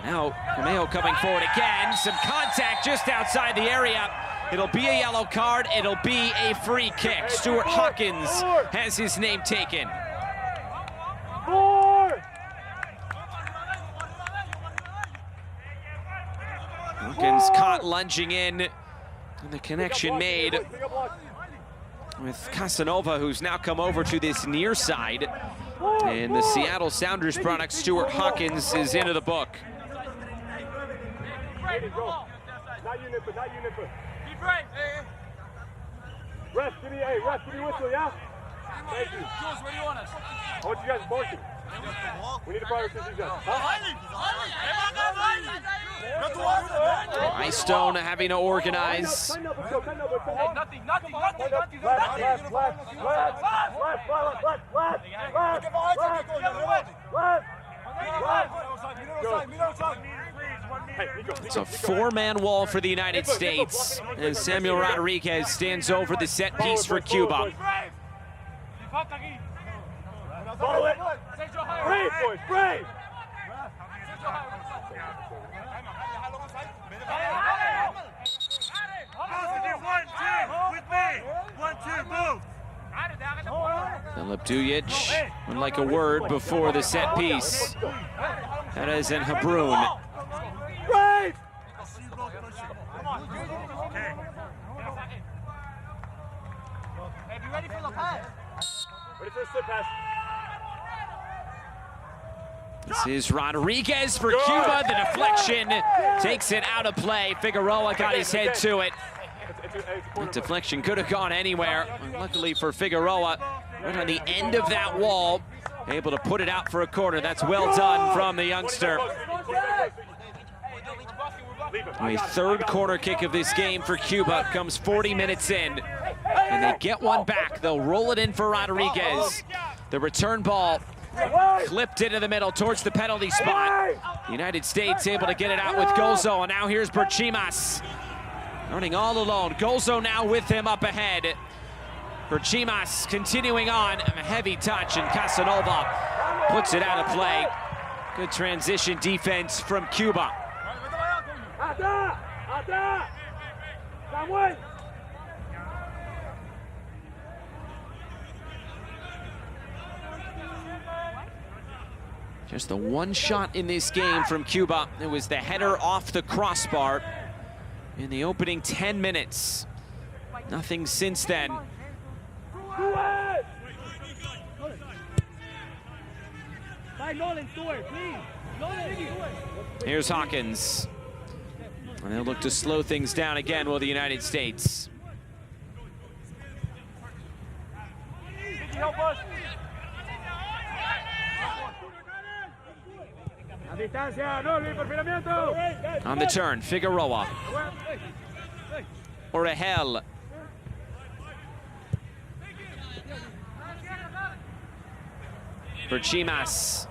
Now, Camejo coming forward again. Some contact just outside the area. It'll be a yellow card. It'll be a free kick. Stuart Hawkins has his name taken. Hawkins caught lunging in, and the connection made with Casanova, who's now come over to this near side. And the Seattle Sounders product, Stuart Hawkins, is into the book. Ref, give me whistle, yeah? Thank you. Jules, where do you want us? I want you guys marching. We need to prioritize these guys. Stone having to organize. It's a four-man wall for the United States, and Samuel Rodriguez stands over the set piece for Cuba. Follow it. Brave, boys, brave. Filip Dujic went like a word before the set piece. Perez and Habrun. Brave. Hey, be ready for the pass. Ready for a slip pass. This is Rodriguez for Cuba. The deflection takes it out of play. Figueroa got his head to it. That deflection could have gone anywhere. Luckily for Figueroa, right on the end of that wall, able to put it out for a corner. That's well done from the youngster. A third corner kick of this game for Cuba comes 40 minutes in. And they get one back. They'll roll it in for Rodriguez. The return ball clipped into the middle towards the penalty spot. The United States able to get it out with Gozo, and now here's Berchimas. Running all alone. Gozo now with him up ahead. Berchimas continuing on. A heavy touch, and Casanova puts it out of play. Good transition defense from Cuba. Just the one shot in this game from Cuba. It was the header off the crossbar in the opening 10 minutes. Nothing since then. Here's Hawkins. And they'll look to slow things down again, will the United States. Help us. On the turn, Figueroa. Orehel. For Chimas.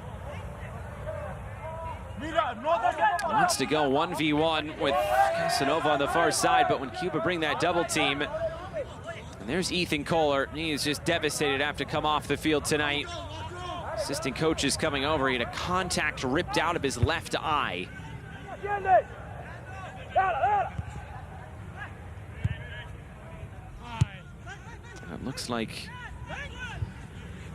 Wants to go 1v1 with Casanova on the far side, but when Cuba bring that double team, and there's Ethan Kohler. He is just devastated after come off the field tonight. Assistant coach is coming over. He had a contact ripped out of his left eye. It looks like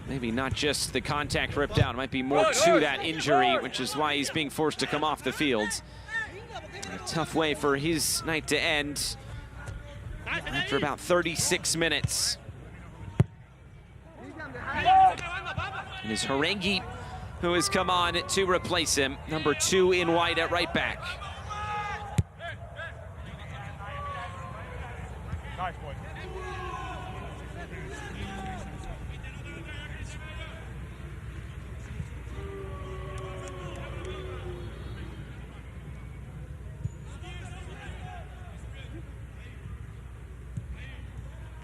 maybe not just the contact ripped out. It might be more to that injury, which is why he's being forced to come off the field. A tough way for his night to end after about 36 minutes. And it's Harengi who has come on to replace him. Number 2 in white at right back. Nice boy.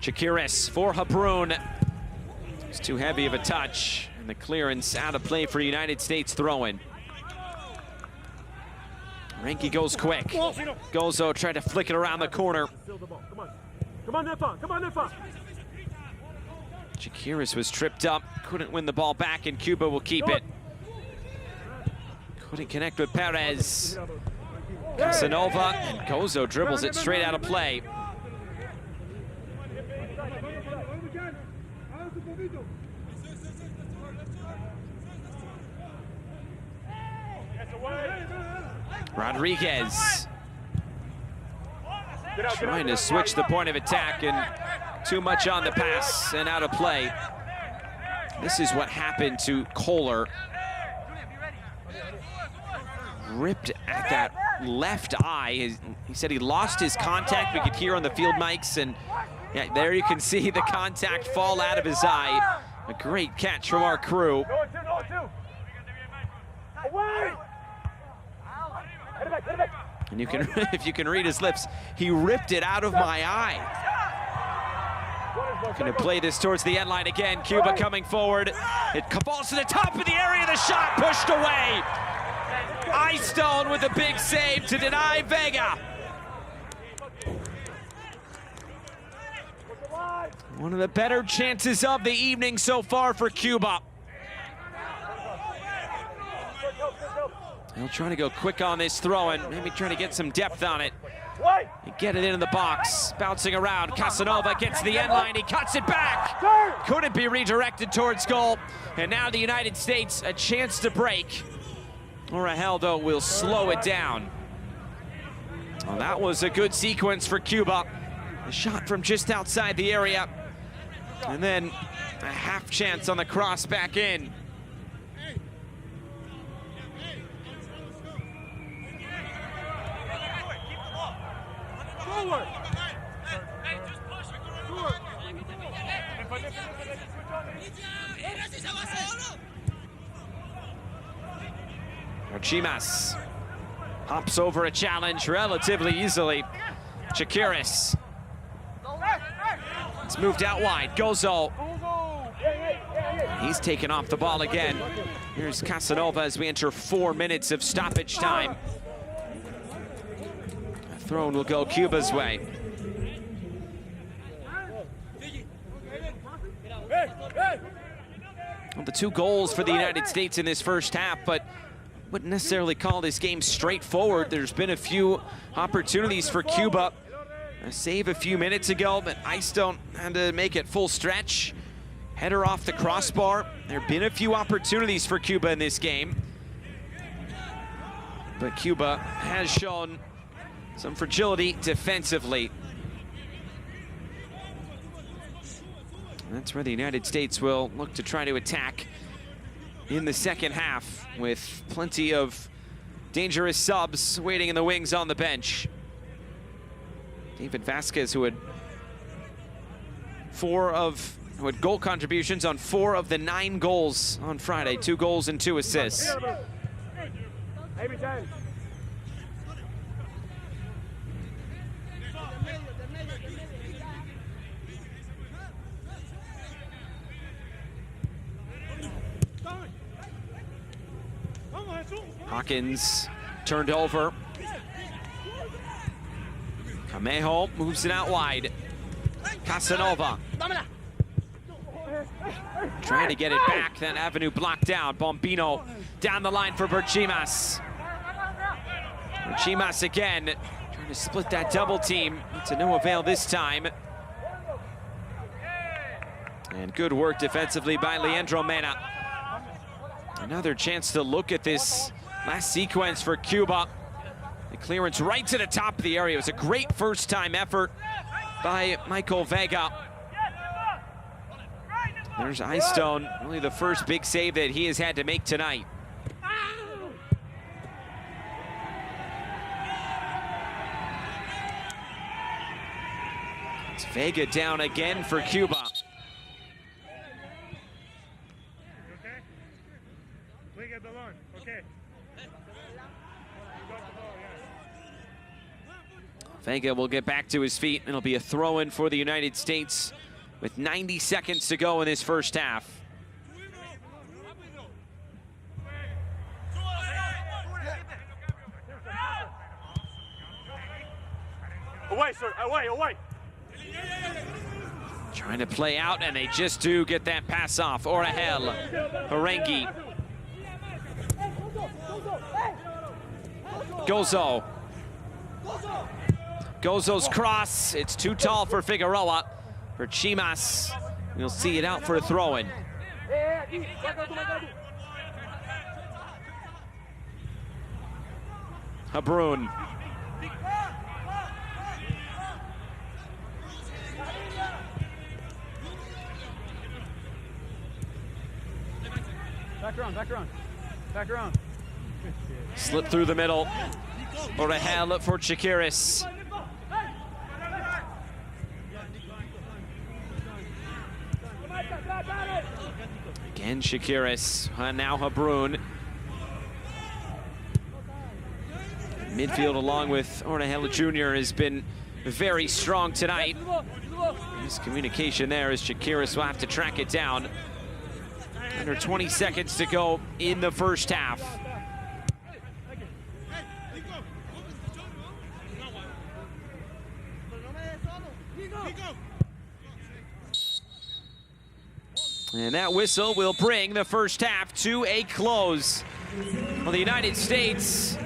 Chakiris for Habrun. It's too heavy of a touch, and the clearance out of play for United States throw-in. Renke goes quick. Gozo tried to flick it around the corner. Come on, Nefa. Come on, Nefa. Chakiris was tripped up, couldn't win the ball back, and Cuba will keep it. Couldn't connect with Perez. Casanova, and Gozo dribbles it straight out of play. Rodriguez trying to switch the point of attack, and too much on the pass and out of play. This is what happened to Kohler. Ripped at that left eye. He said he lost his contact. We could hear on the field mics, and yeah, there you can see the contact fall out of his eye. A great catch from our crew. And you can, if you can read his lips, he ripped it out of my eye. Gonna play this towards the end line again. Cuba coming forward. It falls to the top of the area. The shot pushed away. Eyestone with a big save to deny Vega. One of the better chances of the evening so far for Cuba. They'll try to go quick on this throw-in, maybe trying to get some depth on it. And get it into the box, bouncing around. Casanova gets to the end line, he cuts it back. Couldn't be redirected towards goal. And now the United States a chance to break. Orehel, though, will slow it down. Well, that was a good sequence for Cuba. A shot from just outside the area. And then a half chance on the cross back in. Chimas hops over a challenge relatively easily. Chakiris. It's moved out wide. Gozo. He's taken off the ball again. Here's Casanova as we enter 4 minutes of stoppage time. A throw will go Cuba's way. Well, the 2 goals for the United States in this first half, but wouldn't necessarily call this game straightforward. There's been a few opportunities for Cuba. A save a few minutes ago, but Eyestone had to make it full stretch. Header off the crossbar. There have been a few opportunities for Cuba in this game, but Cuba has shown some fragility defensively. That's where the United States will look to try to attack in the second half, with plenty of dangerous subs waiting in the wings on the bench. David Vasquez, who had goal contributions on 4 of the 9 goals on Friday, 2 goals and 2 assists. Hawkins turned over. Camejo moves it out wide. Casanova trying to get it back. That avenue blocked down. Bombino down the line for Berchimas. Berchimas again trying to split that double team. To no avail this time. And good work defensively by Leandro Mena. Another chance to look at this last sequence for Cuba. The clearance right to the top of the area. It was a great first-time effort by Michael Vega. There's Eyestone, really the first big save that he has had to make tonight. It's Vega down again for Cuba. Vega will get back to his feet. It'll be a throw-in for the United States with 90 seconds to go in this first half. Away, sir, away, away. Trying to play out, and they just do get that pass off. Orahel, Harengi. Gozo. Gozo's cross, it's too tall for Figueroa. For Chimas, we'll see it out for a throw-in. Habrun. Back around, back around, back around. Slip through the middle. Orahel for Chakiris. Again, Chakiris, now Habrun. Midfield along with Orahel Jr. has been very strong tonight. Miscommunication there as Chakiris will have to track it down. Under 20 seconds to go in the first half. And that whistle will bring the first half to a close. Well, the United States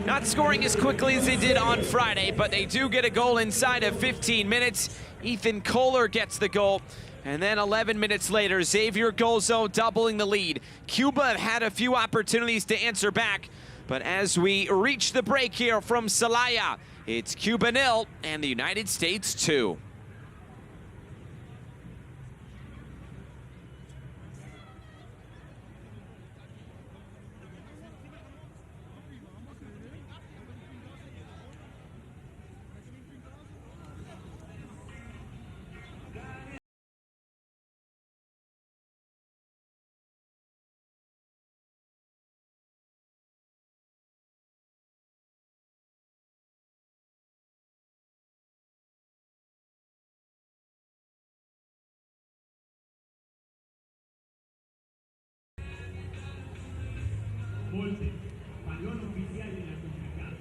not scoring as quickly as they did on Friday, but they do get a goal inside of 15 minutes. Ethan Kohler gets the goal. And then 11 minutes later, Xavier Gozo doubling the lead. Cuba have had a few opportunities to answer back, but as we reach the break here from Celaya, it's Cuba 0 and the United States 2. VALDÉS, balón oficial de la Concacaf.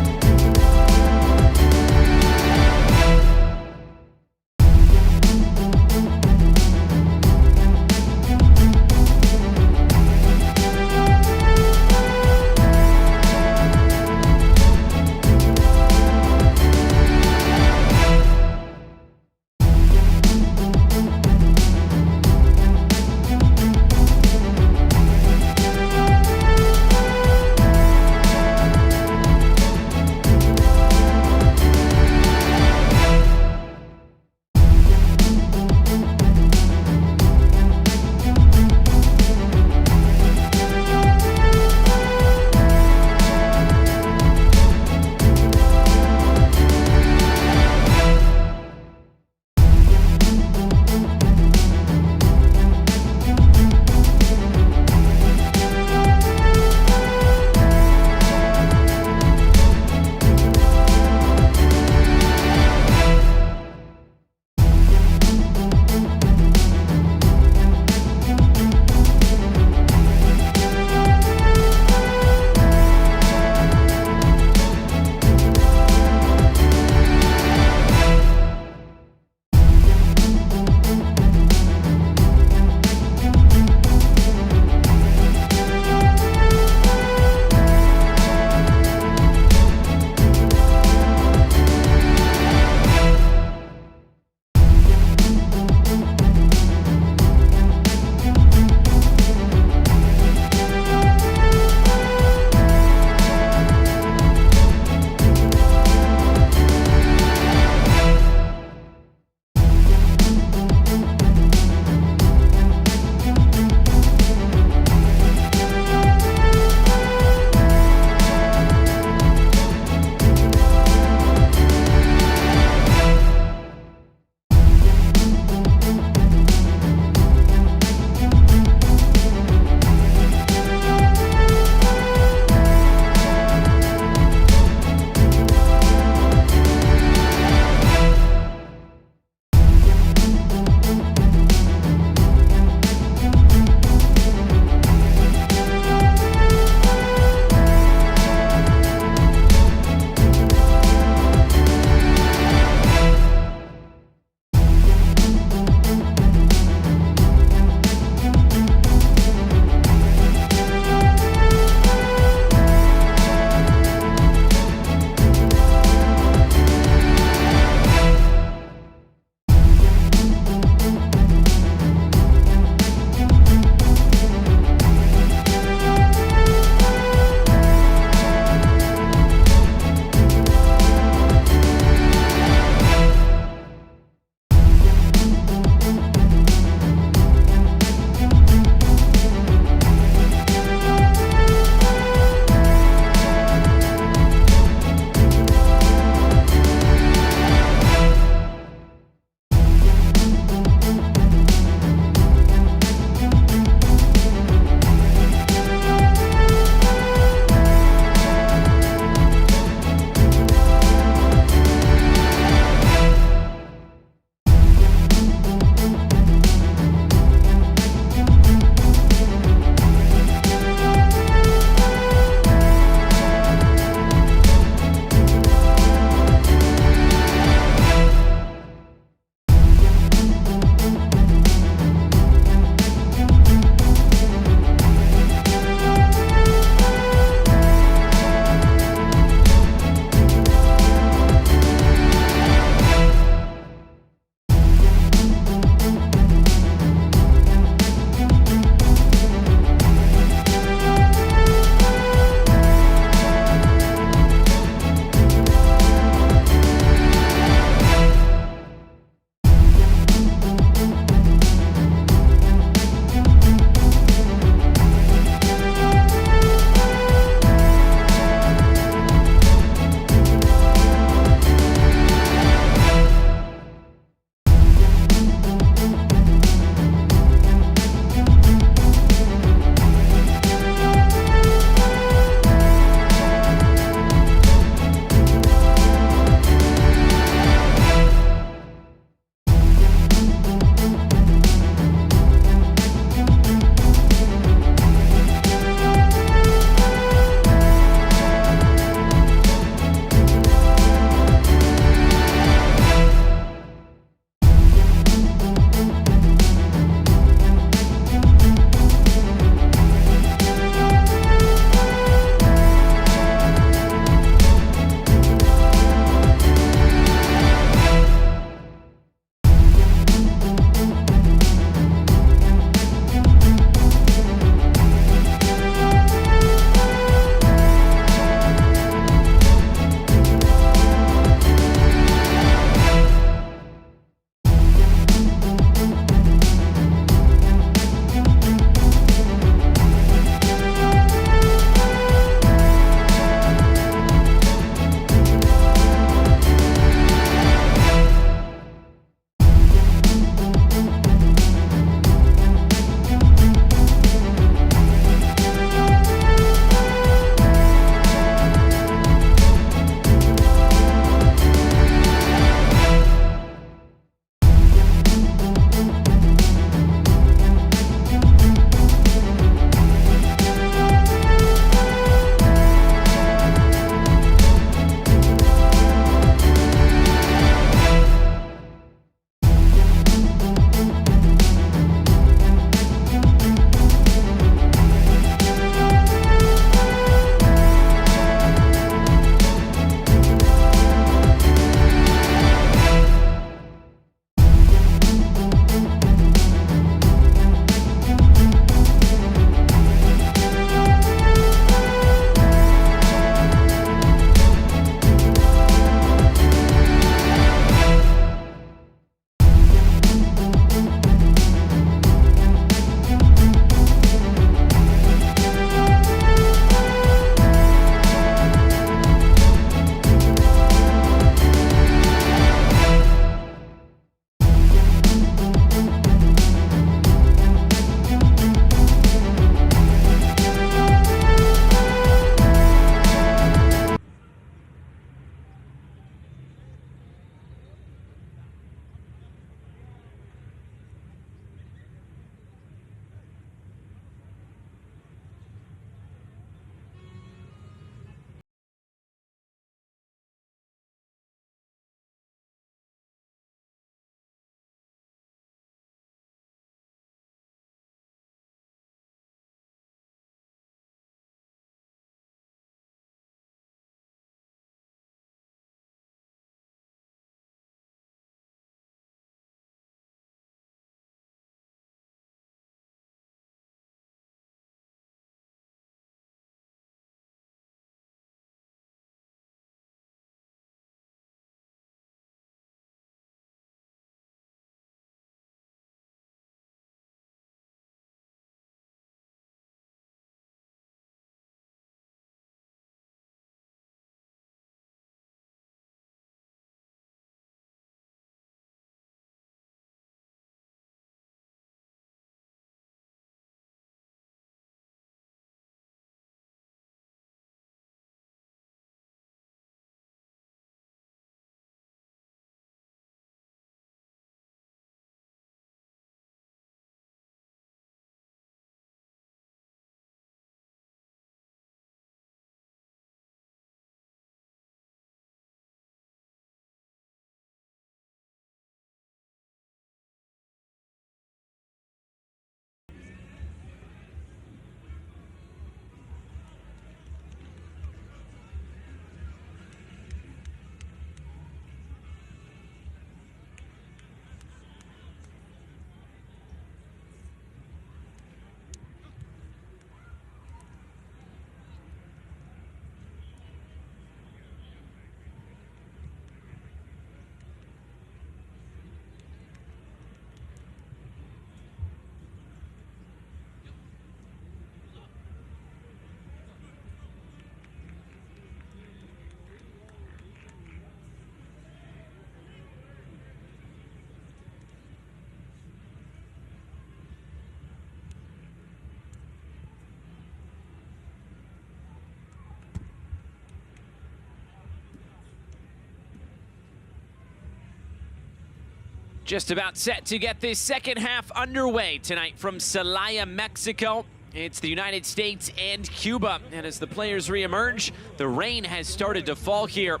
Just about set to get this second half underway tonight from Celaya, Mexico. It's the United States and Cuba. And as the players reemerge, the rain has started to fall here.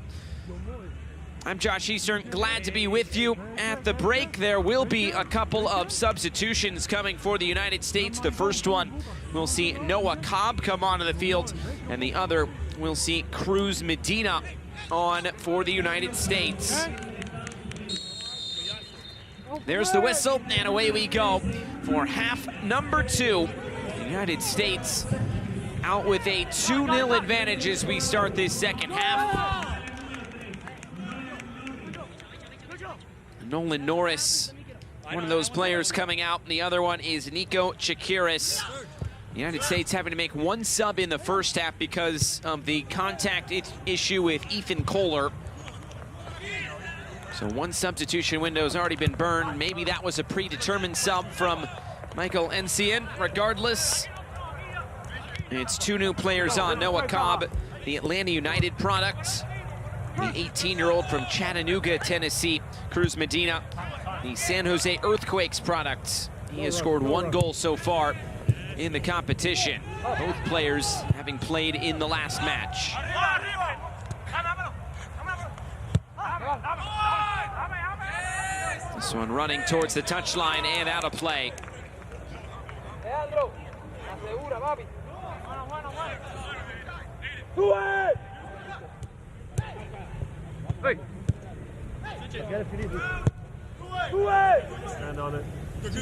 I'm Josh Eastern, glad to be with you. At the break, there will be a couple of substitutions coming for the United States. The first one, we'll see Noah Cobb come onto the field, and the other, we'll see Cruz Medina on for the United States. There's the whistle, and away we go for half number 2. The United States out with a 2-0 advantage as we start this second half. Nolan Norris, one of those players coming out, and the other one is Nico Chakiris. The United States having to make one sub in the first half because of the contact issue with Ethan Kohler. So one substitution window has already been burned. Maybe that was a predetermined sub from Michael Encian. Regardless, it's 2 new players on. Noah Cobb, the Atlanta United product, the 18-year-old from Chattanooga, Tennessee. Cruz Medina, the San Jose Earthquakes product. He has scored 1 goal so far in the competition. Both players having played in the last match. This one running towards the touchline and out of play. So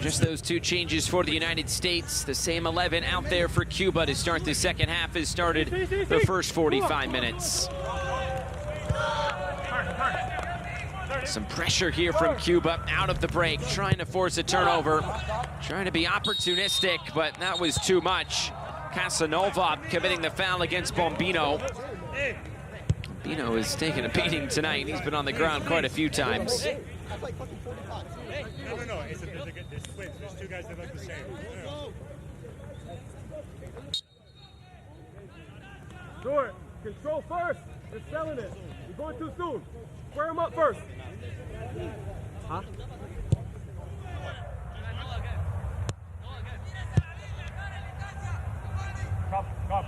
just those 2 changes for the United States. The same 11 out there for Cuba to start the second half has started the first 45 minutes. Some pressure here from Cuba out of the break, trying to force a turnover, trying to be opportunistic, but that was too much. Casanova committing the foul against Bombino. Bombino has taken a beating tonight. He's been on the ground quite a few times. No, it's there's twins. There's 2 guys that look the same. Short. Control first. They're selling it. You're going too soon. Square him up first. Huh? Come.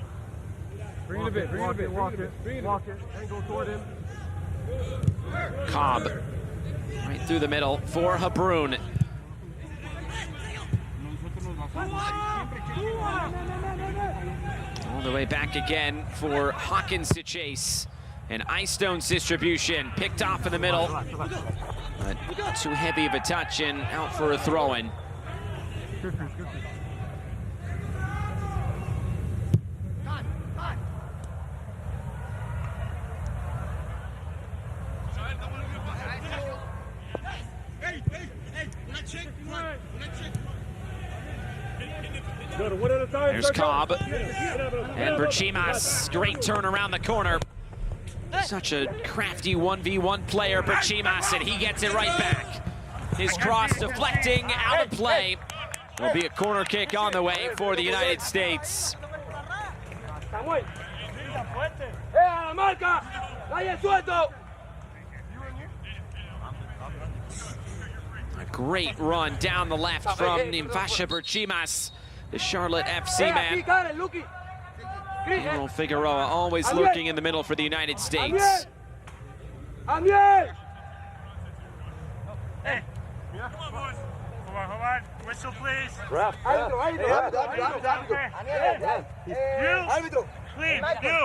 Bring it a bit. Walk it. And go toward him. Cobb right through the middle for Habrun. All the way back again for Hawkins to chase. And Eyestone's distribution picked off in the middle. But too heavy of a touch and out for a throw-in. There's Cobb and Berchimas. Great turn around the corner. Such a crafty 1v1 player, Berchimas, and he gets it right back. His cross deflecting out of play. Will be a corner kick on the way for the United States. A great run down the left from Nimfasha Berchimas, the Charlotte FC man. Aaron Figueroa always lurking in the middle for the United States. Hey. Hold on. Whistle, please. Clean. You.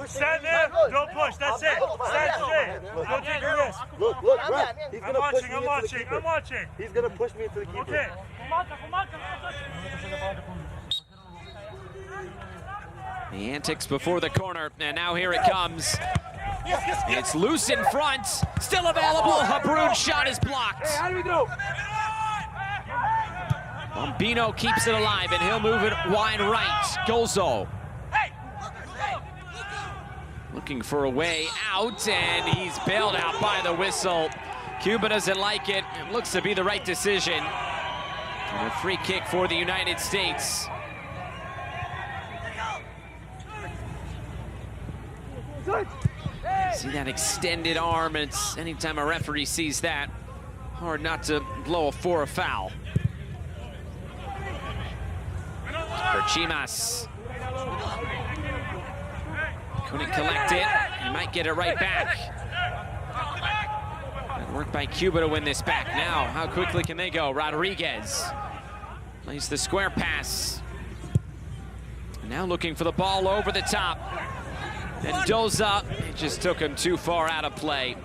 Stand there. Don't push. That's it. Stand straight. Don't take a risk. Look, ref. He's gonna push me into the keeper. I'm watching. He's gonna push me into the keeper. Okay. The antics before the corner, and now here it comes. It's loose in front, still available. Habrun's shot is blocked. Bombino keeps it alive, and he'll move it wide right. Gozo looking for a way out, and he's bailed out by the whistle. Cuba doesn't like it. It looks to be the right decision. And a free kick for the United States. See that extended arm, and it's anytime a referee sees that, Hard not to blow for a foul. For Chimas. Couldn't collect it. He might get it right back. Good work by Cuba to win this back. Now, how quickly can they go? Rodriguez plays the square pass. Now looking for the ball over the top. Mendoza, it just took him too far out of play.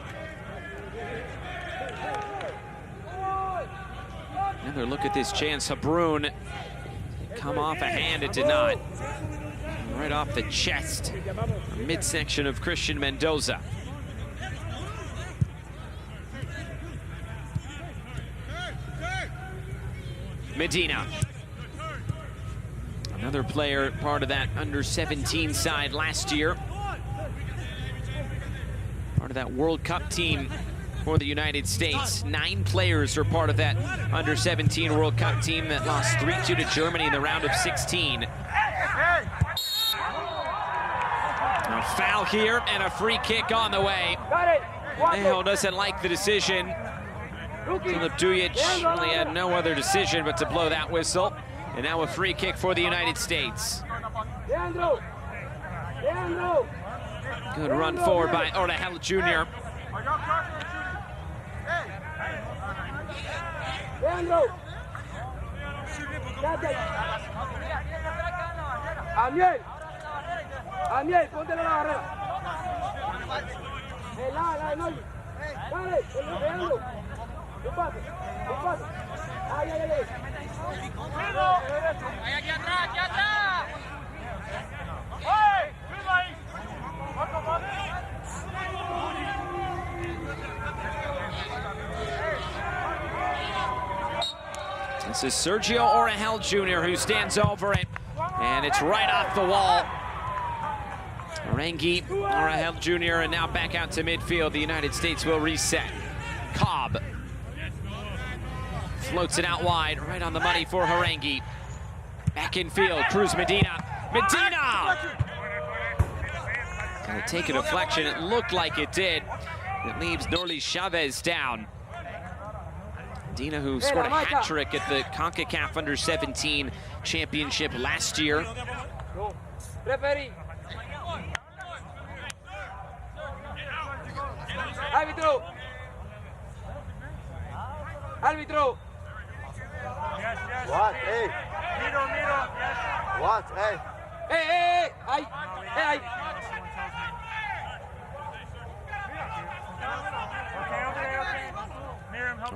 Another look at this chance. Habrun, come off a hand, it did not. Right off the chest, midsection of Christian Mendoza. Medina. Another player, part of that under-17 side last year. Part of that World Cup team for the United States. 9 players are part of that under-17 World Cup team that lost 3-2 to Germany in the round of 16. A foul here and a free kick on the way. Neho doesn't like the decision. Dujic really had no other decision but to blow that whistle. And now a free kick for the United States. Good run forward by Orahel Jr. Amiel, ponte la barra. No. Dale, Leandro. Un pase. Ay. Aquí atrás. This is Sergio Orahel Jr. who stands over it, and it's right off the wall. Orengi, Orahel Jr., and now back out to midfield. The United States will reset. Cobb floats it out wide, right on the money for Orengi. Back in field, Cruz Medina. Gonna take a deflection. It looked like it did. It leaves Norly Chavez down. Medina, who scored a hat trick at the Concacaf Under-17 Championship last year. Árbitro. What? Hey. Miro. Yes. What? Hey. Hey. Ay. Okay.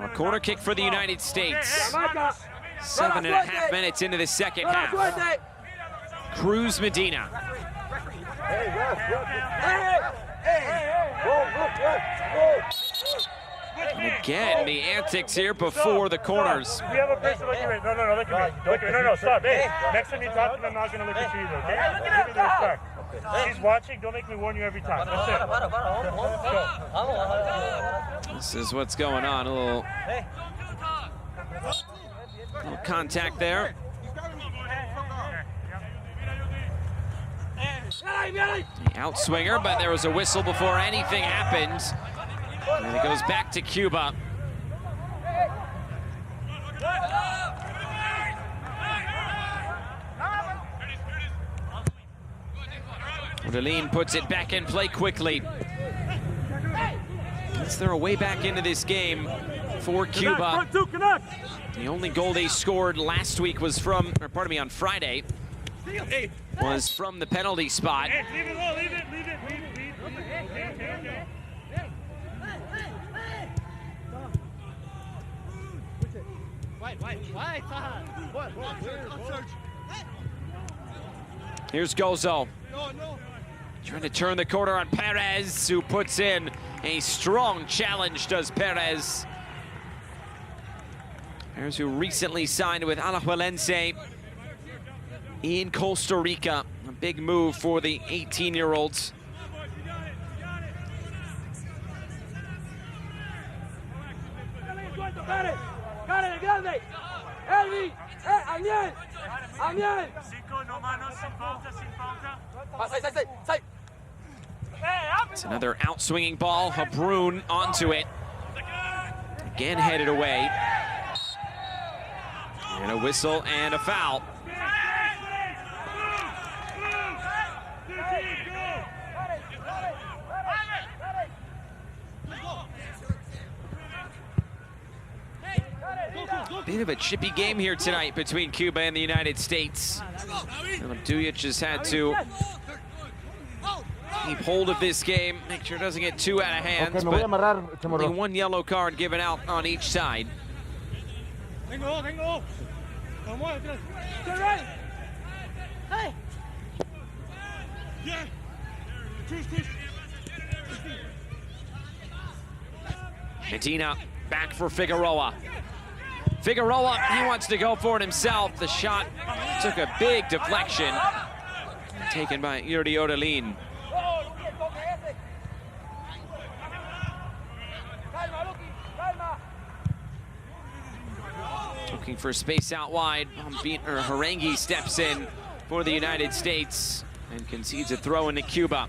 A corner kick for the United States. 7.5 minutes into the second half. Cruz Medina. And again, the antics here before the corners. We have a person looking at me. No, look at me. Look at me. No, stop. Hey, next time you talk to me, I'm not going to look at you either, okay? Give me the respect. She's watching. Don't make me warn you every time. That's it. Let's go. This is what's going on. A little contact there. The outswinger, but there was a whistle before anything happened. And it goes back to Cuba. Ordelin puts it back in play quickly. Is there a way back into this game for Cuba? The only goal they scored last week was from, or pardon me, on Friday, was from the penalty spot. Hey, leave it. Okay. Here's Gozo. Trying to turn the corner on Perez, who puts in a strong challenge, does Perez. Perez, who recently signed with Alajuelense in Costa Rica. A big move for the 18-year-olds. It's another outswinging ball. Habrun onto it. again headed away. And a whistle and a foul. Bit of a chippy game here tonight between Cuba and the United States. Dujic has had to keep hold of this game, make sure it doesn't get too out of hands, but only one yellow card given out on each side. Medina back for Figueroa. Figueroa, he wants to go for it himself. The shot took a big deflection. Taken by Yuri Odelin. Looking for space out wide. Harangi steps in for the United States and concedes a throw into Cuba.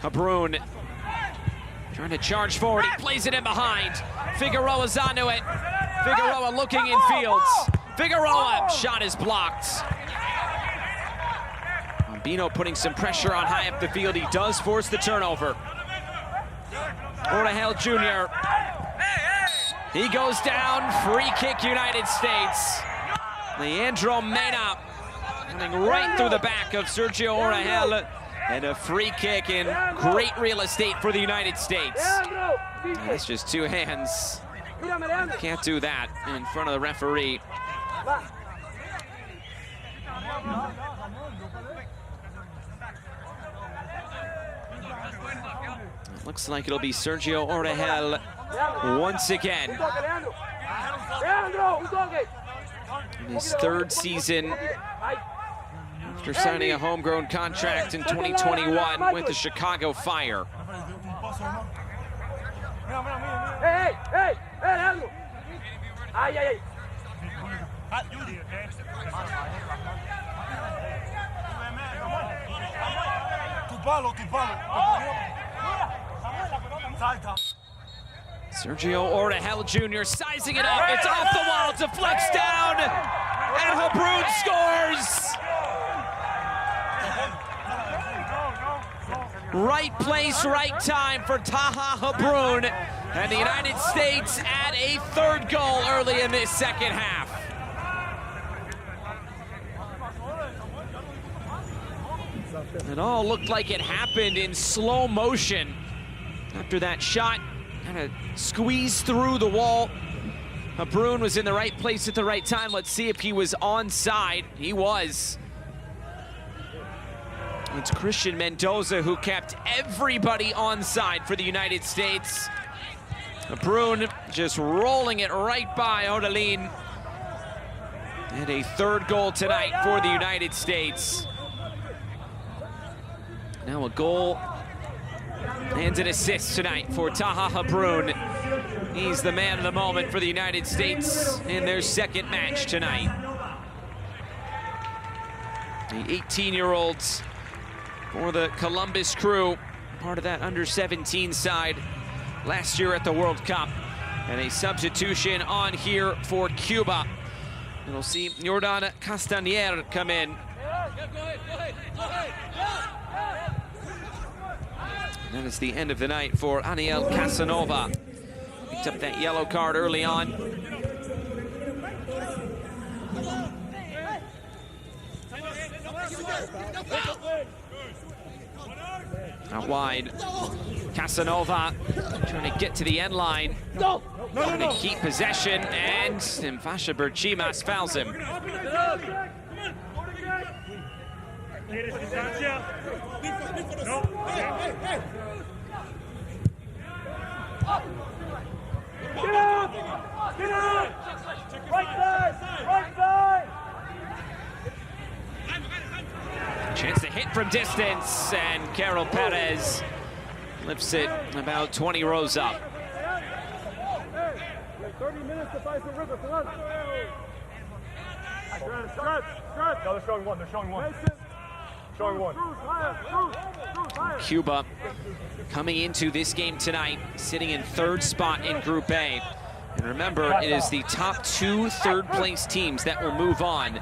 Habrun trying to charge forward. He plays it in behind. Figueroa's onto it. Figueroa looking in fields. Figueroa, shot is blocked. Bino putting some pressure on high up the field. He does force the turnover. Orahel Jr. He goes down. Free kick, United States. Leandro Mena coming right through the back of Sergio Orahel. And a free kick in great real estate for the United States. That's just two hands. Can't do that in front of the referee. Looks like it'll be Sergio Orahel once again. In his third season after signing a homegrown contract in 2021 with the Chicago Fire. Sergio Orahel Jr. sizing it up. It's off the wall, deflects down, and Habrun scores. Right place, right time for Taha Habrun. And the United States add a third goal early in this second half. It all looked like it happened in slow motion. After that shot, kind of squeezed through the wall. Habrun was in the right place at the right time. Let's see if he was onside. He was. It's Christian Mendoza who kept everybody onside for the United States. Habrun just rolling it right by Odelin. And a third goal tonight for the United States. Now a goal and an assist tonight for Taha Habrun. He's the man of the moment for the United States in their second match tonight. The 18-year-olds for the Columbus Crew, part of that under-17 side last year at the World Cup. And a substitution on here for Cuba. And we'll see Jordan Castañer come in. And that is the end of the night for Aniel Casanova. Picked up that yellow card early on. Out wide, Casanova trying to get to the end line. Trying to keep possession, and Mfasha Berchimas fouls him. Get up! Get up! Right side! Right side! Chance to hit from distance, and Carol Perez lifts it about 20 rows up. 30 minutes to fight for River. No, they're showing one. They're showing one. Showing one. Cuba coming into this game tonight, sitting in third spot in Group A. And remember, it is the top 2 third-place teams that will move on.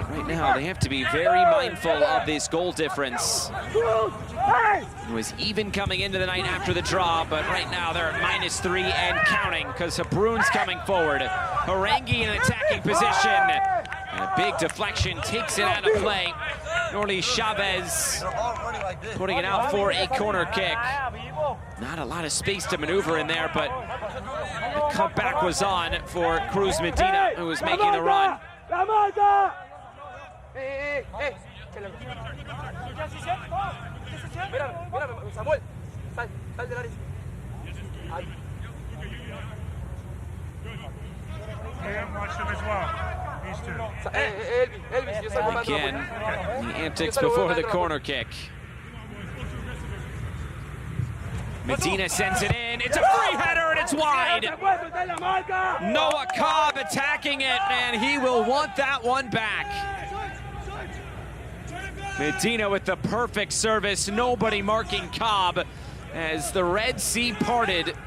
Right now, they have to be very mindful of this goal difference. It was even coming into the night after the draw, but right now they're at -3 and counting because Habrun's coming forward. Harangi in attacking position. And a big deflection takes it out of play. Norley Chavez putting it out for a corner kick. Not a lot of space to maneuver in there, but the cutback was on for Cruz Medina, who was making the run. Samuel, sal del área. Watch them as well. These two. Elvis, yo salgo más. Again, the antics before the corner kick. Medina sends it in. It's a free header and it's wide. Noah Cobb attacking it, and he will want that one back. Medina with the perfect service. Nobody marking Cobb as the Red Sea parted.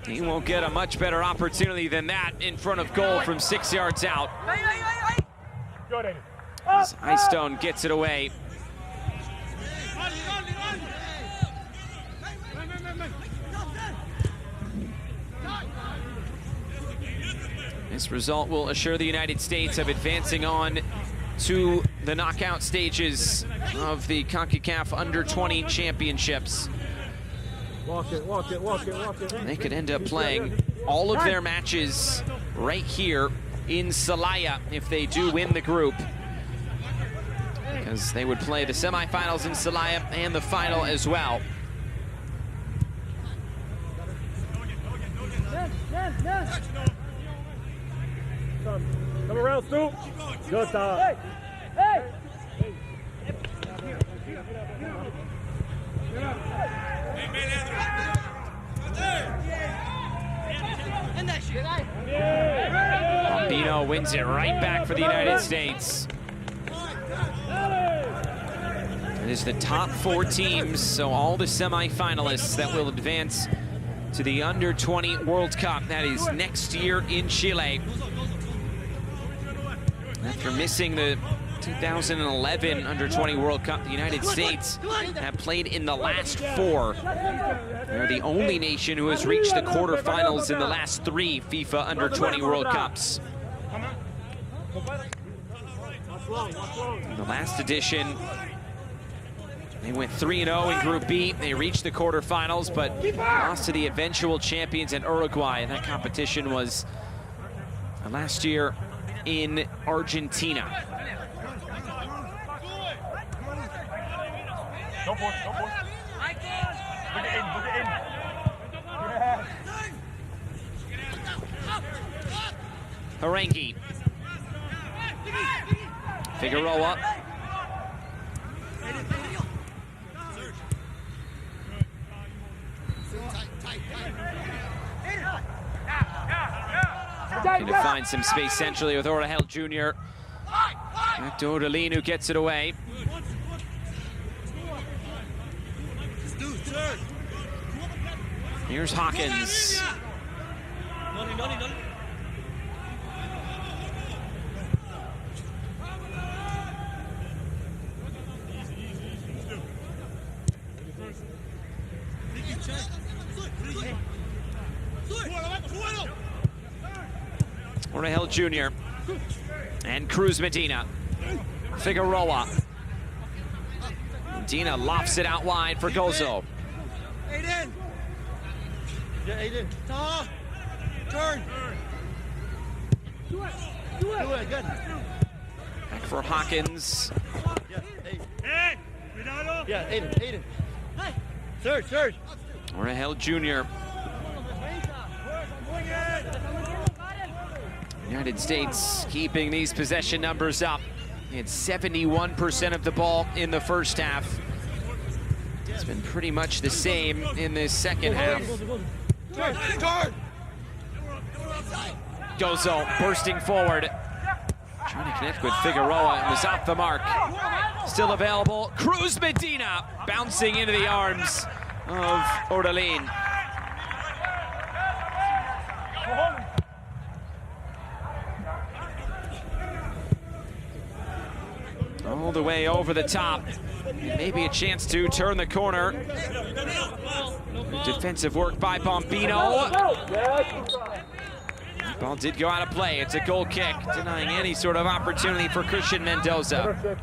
He won't get a much better opportunity than that in front of goal from 6 yards out. As Eyestone gets it away. This result will assure the United States of advancing on to the knockout stages of the Concacaf Under-20 Championships. Walk it, walk it, walk it, walk it. They could end up playing all of their matches right here in Celaya if they do win the group, because they would play the semifinals in Celaya and the final as well. Come around, Stu. Good stop. Hey! Bambino wins it right back for the United States. It is the top 4 teams, so all the semifinalists that will advance to the Under-20 World Cup. That is next year in Chile. After missing the 2011 Under-20 World Cup, the United States have played in the last 4. They're the only nation who has reached the quarterfinals in the last 3 FIFA Under-20 World Cups. In the last edition, they went 3-0 in Group B. They reached the quarterfinals, but lost to the eventual champions in Uruguay. And that competition was last year in Argentina. Go for it, go for it. Look it in, look it in. Yeah. Harangi. Figueroa. Looking to find some space centrally with Orahel Jr. Back to Odalin, who gets it away. Here's Hawkins. Orahel Jr. and Cruz Medina. Figueroa. Medina lofts it out wide for Gozo. Aiden! Yeah, Aiden. Taha! Turn! Do it! Do it! Good. Back for Hawkins. Yeah, Aiden. Yeah, Aiden. Hey! Surge! Orahel Jr. United States keeping these possession numbers up. He had 71% of the ball in the first half. It's been pretty much the same in the second half. Gozo bursting forward. Trying to connect with Figueroa and was off the mark. Still available. Cruz Medina bouncing into the arms of Ordelin. All the way over the top. Maybe a chance to turn the corner. Defensive work by Bombino. Ball did go out of play. It's a goal kick, denying any sort of opportunity for Christian Mendoza.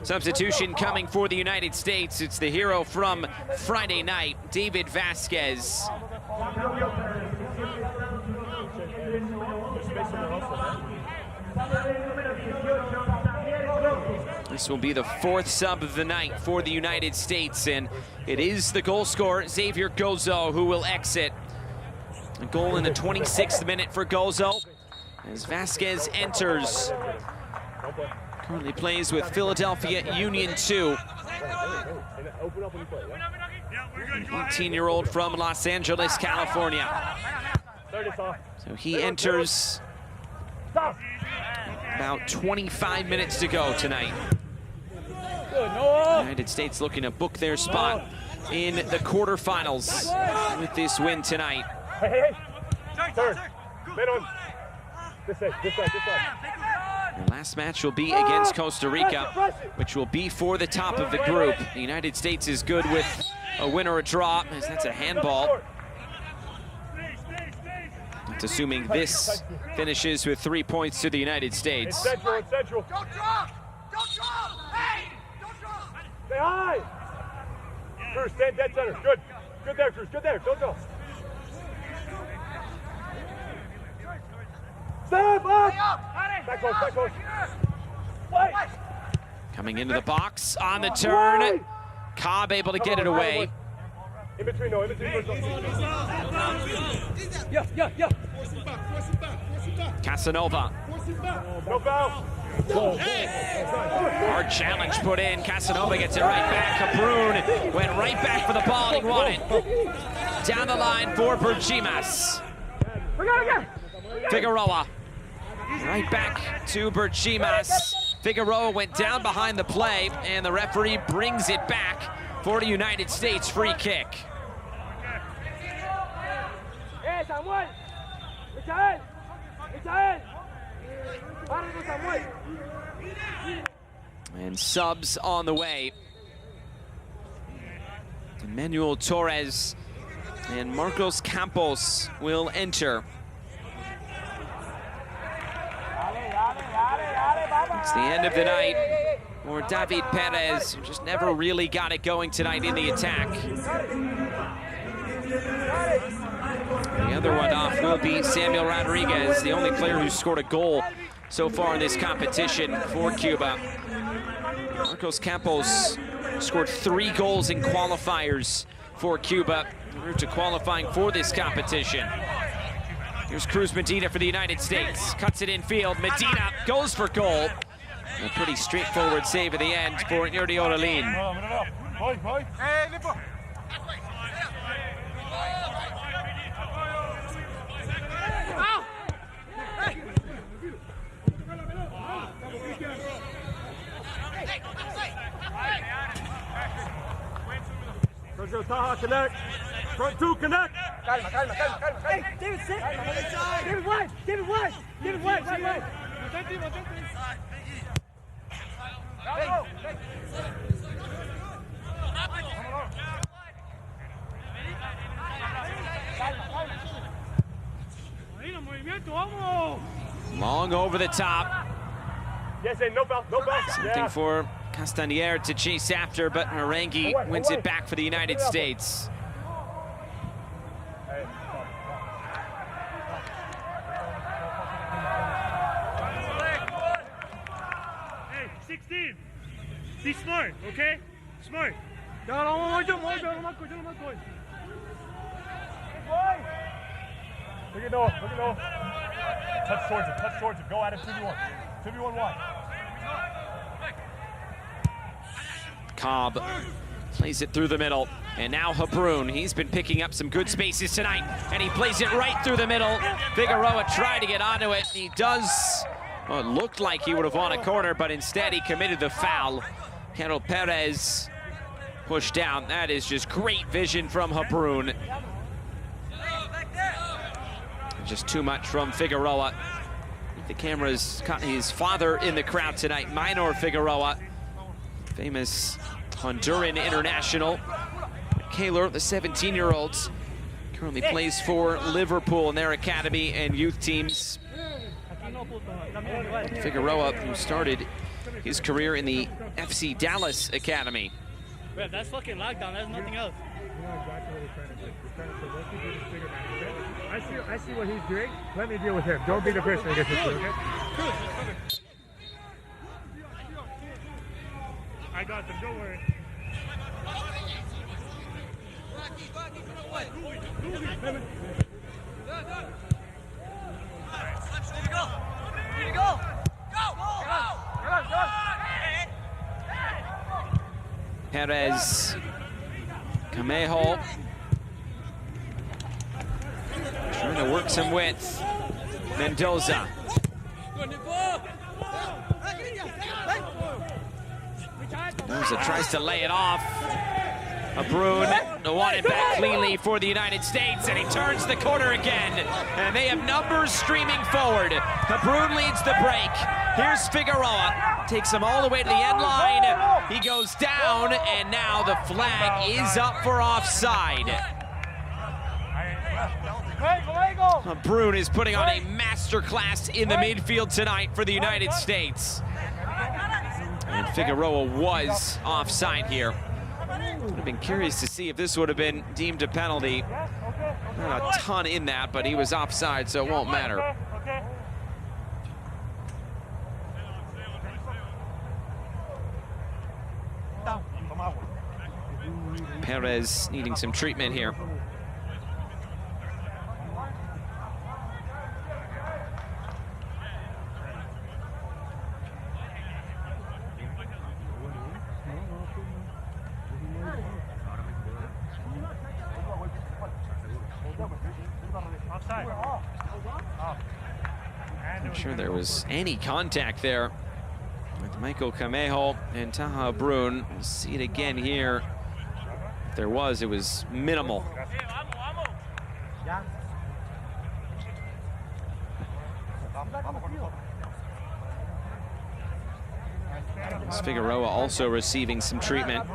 Substitution coming for the United States. It's the hero from Friday night, David Vasquez. This will be the fourth sub of the night for the United States, and it is the goal scorer, Xavier Gozo, who will exit. A goal in the 26th minute for Gozo as Vasquez enters. Currently plays with Philadelphia Union 2. 18-year-old from Los Angeles, California. So he enters about 25 minutes to go tonight. United States looking to book their spot in the quarterfinals with this win tonight. Hey. Turn. Man on. This side. The last match will be against Costa Rica, which will be for the top of the group. The United States is good with a win or a draw, as that's a handball. That's assuming this finishes with 3 points to the United States. It's central. Don't drop! Hey! Don't drop! Stay high! Cruz, stand dead center. Good there, Cruz. Good there. Don't go. Step up! Back close. Wait! Coming into the box on the turn. Cobb able to get it away. In between. Yeah. Casanova. No foul. Hard challenge put in. Casanova gets it right back. Caprun went right back for the ball. He won it. Down the line for Berchimas. Figueroa. Right back to Berchimas. Figueroa went down behind the play, and the referee brings it back for the United States free kick. Hey, Samuel! Michael! And subs on the way. Emmanuel Torres and Marcos Campos will enter. It's the end of the night for David Perez, who just never really got it going tonight in the attack. The other one off will be Samuel Rodriguez, the only player who's scored a goal so far in this competition for Cuba. Marcos Campos scored 3 goals in qualifiers for Cuba, en route to qualifying for this competition. Here's Cruz Medina for the United States. Cuts it infield. Medina goes for goal. A pretty straightforward save at the end for Yuri Ordelin. Taha, connect. Front 2, connect. Calma. Hey, David, sit. David, wide. Long over the top. Yes, no foul. Something for Castañer to chase after, but Harangi wins it back for the United States. Hey, 16. Be smart, okay? Smart. Look at Noah. Touch towards it. Go at it, 2v1. 2v1 wide. Cobb plays it through the middle. And now Habrun, he's been picking up some good spaces tonight, and he plays it right through the middle. Figueroa tried to get onto it. He does, well, it looked like he would have won a corner, but instead he committed the foul. Carol Perez pushed down. That is just great vision from Habrun. Just too much from Figueroa. The camera's caught his father in the crowd tonight, Minor Figueroa, famous Honduran international. Kaylor, the 17-year-old, currently plays for Liverpool in their academy and youth teams. Figueroa, who started his career in the FC Dallas Academy. Bro, that's fucking lockdown. That's nothing else. I see what he's doing. Let me deal with him. Don't be the person that gets hit, okay? I got them. Don't worry. Perez, Camejo, trying to work some width. Mendoza. Mendoza tries to lay it off. Habrun won it back cleanly for the United States, and he turns the corner again. And they have numbers streaming forward. Habrun leads the break. Here's Figueroa. Takes him all the way to the end line. He goes down, and now the flag is up for offside. Habrun is putting on a masterclass in the midfield tonight for the United States. And Figueroa was offside here. Would have been curious to see if this would have been deemed a penalty. Not a ton in that, but he was offside, so it won't matter. Perez needing some treatment here. Not sure there was any contact there with Michael Camejo and Taha Habrun. We'll see it again here. If there was, it was minimal. Figueroa also receiving some treatment.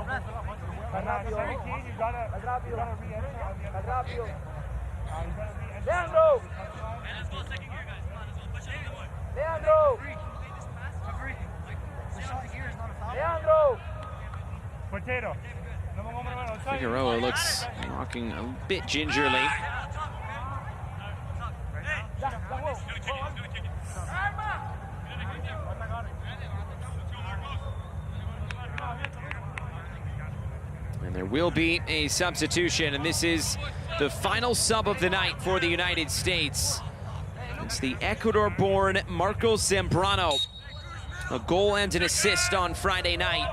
Figueroa looks walking a bit gingerly. And there will be a substitution, and this is the final sub of the night for the United States. It's the Ecuador-born Marcos Zambrano. A goal and an assist on Friday night.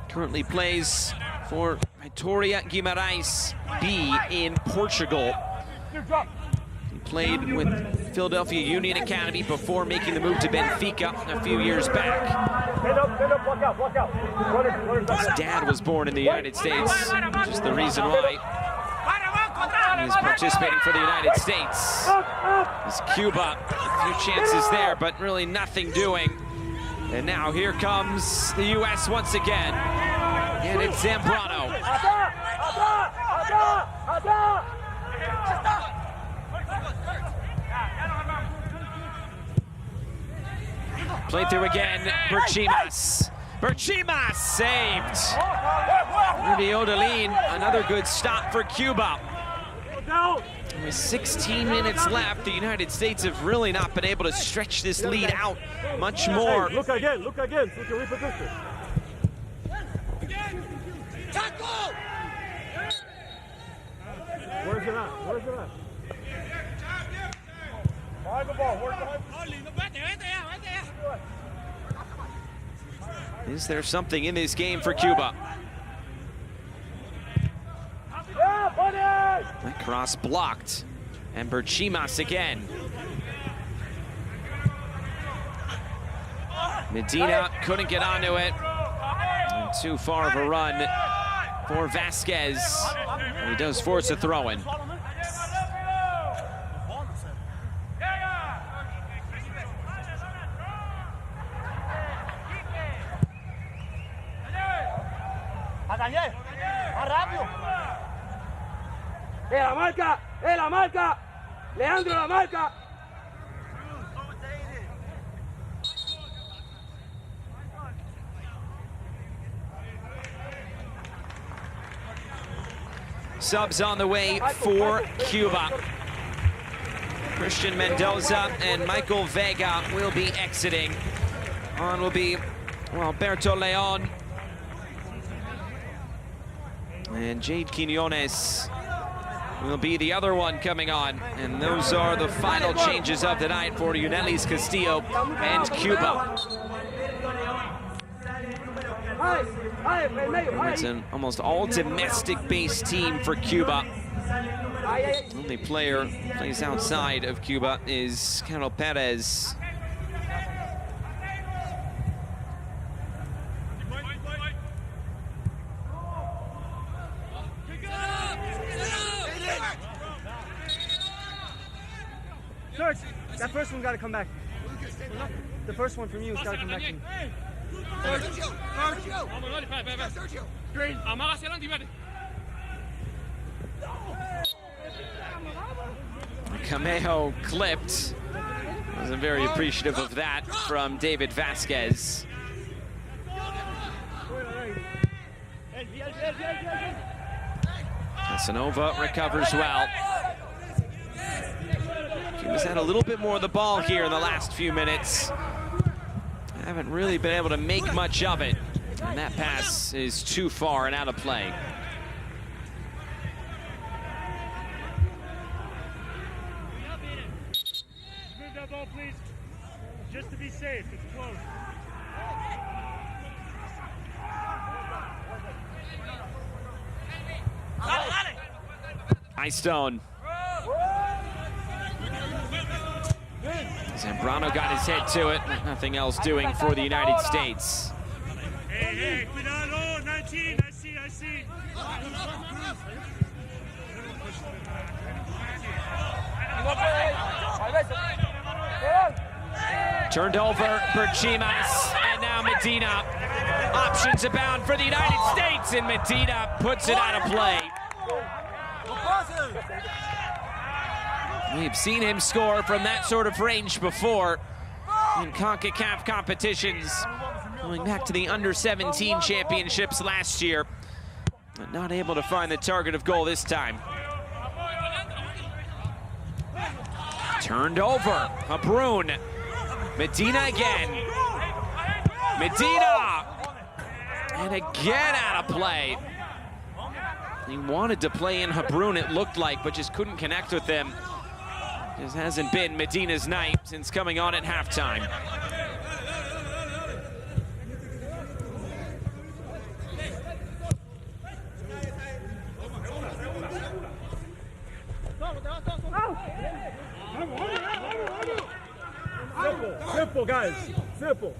Currently plays for Vitória Guimarães B in Portugal. He played with Philadelphia Union Academy before making the move to Benfica a few years back. His dad was born in the United States, which is the reason why he's participating for the United States. It's Cuba, a few chances there, but really nothing doing. And now here comes the U.S. once again. And it's Zambrano. Played through again, Berchimas. Berchimas saved. Rudy Odalin, another good stop for Cuba. With 16 minutes left, the United States have really not been able to stretch this lead out much more. Look again, so you can reposition. Where's it at? Where's it at? Behind the ball, where's the Is there something in this game for Cuba? That cross blocked. And Berchimas again. Medina couldn't get onto it. And too far of a run for Vasquez. And he does force a throw-in. La marca! La marca! Leandro, la marca! Subs on the way for Cuba. Christian Mendoza and Michael Vega will be exiting. On will be Alberto Leon and Jade Quinones will be the other one coming on. And those are the final changes of the night for Yunelis Castillo and Cuba. It's an almost all domestic-based team for Cuba. The only player who plays outside of Cuba is Carol Perez. George, that first one got to come back. The first one from you has got to come back to me. Cameo clipped. Wasn't very appreciative of that from David Vasquez. Casanova recovers well. Cuba's had a little bit more of the ball here in the last few minutes. Haven't really been able to make much of it. And that pass is too far and out of play. Move that ball, please. Just to be safe. It's close. Stone. Zambrano got his head to it. Nothing else doing for the United States. Hey, cuidado, 19. I see. Turned over Berchimas, and now Medina. Options abound for the United States, and Medina puts it out of play. We've seen him score from that sort of range before in Concacaf competitions, going back to the Under-17 championships last year, but not able to find the target of goal this time. Turned over, Habrun. Medina again. Medina! And again out of play. He wanted to play in Habrun, it looked like, but just couldn't connect with him. This hasn't been Medina's night since coming on at halftime. Simple, guys. Simple.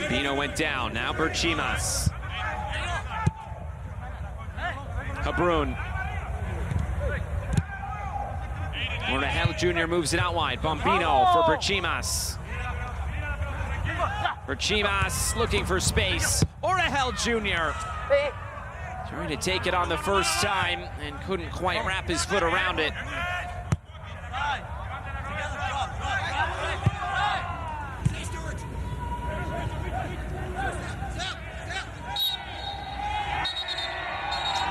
Bino went down, now Berchimas. Habrun. Ornahel Jr. moves it out wide. Bombino for Berchimas. Berchimas looking for space. Ornahel Jr. trying to take it on the first time and couldn't quite wrap his foot around it.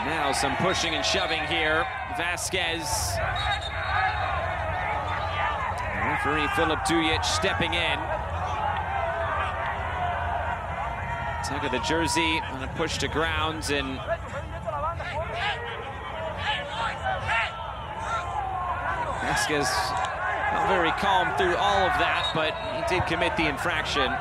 Now some pushing and shoving here. Vasquez Referee Filip Dujic stepping in. Tug of the jersey and a push to ground, and Vasquez not very calm through all of that, but he did commit the infraction.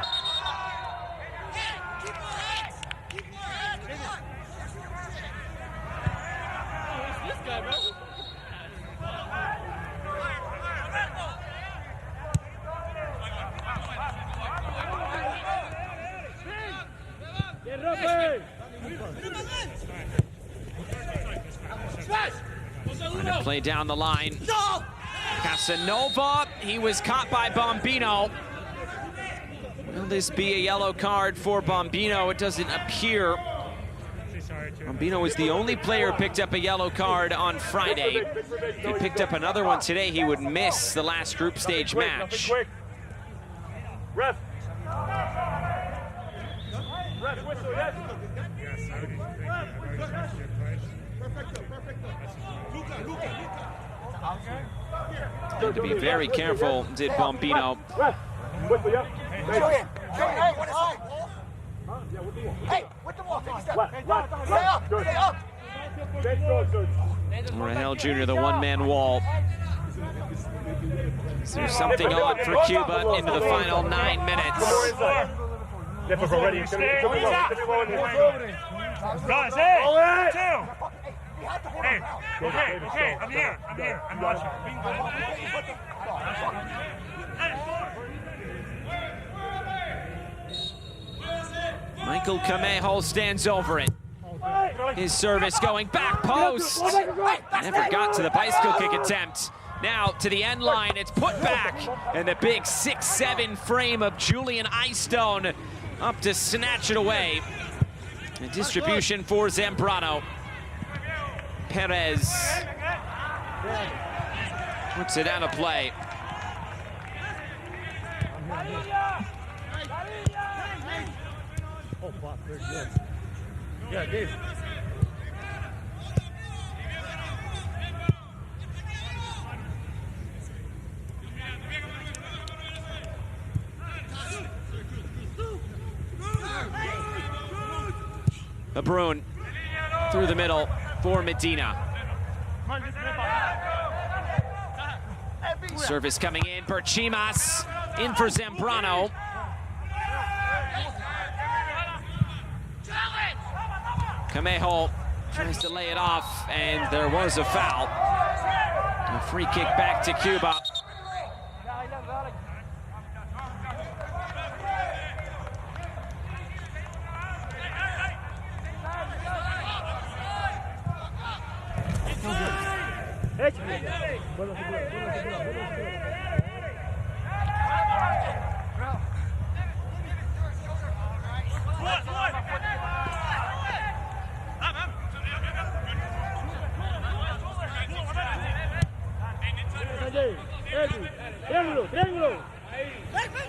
Trying to play down the line. Casanova, he was caught by Bombino. Will this be a yellow card for Bombino? It doesn't appear. Bombino was the only player who picked up a yellow card on Friday. If he picked up another one today, he would miss the last group stage match. Ref. Ref, whistle, yes. Had to be very careful, did Bombino. Ref, whistle, yeah. Hey, with the ball, take a step. Stay up, stay up. Rahel Jr., the one-man wall. So there's something on for Cuba into the final 9 minutes. Different from ready. Guys, hey! Two! Hey, okay, I'm here, I'm watching. Michael Camejo stands over it. His service going back post. Never got to the bicycle kick attempt. Now to the end line, it's put back. And the big 6'7" frame of Julian Eystone up to snatch it away. A distribution for Zambrano. Perez puts it out of play. Oh, Bob, very good. Yeah, Dave. Lebrun through the middle for Medina. Service coming in, Berchimas in for Zambrano. Camejo tries to lay it off, and there was a foul. A free kick back to Cuba.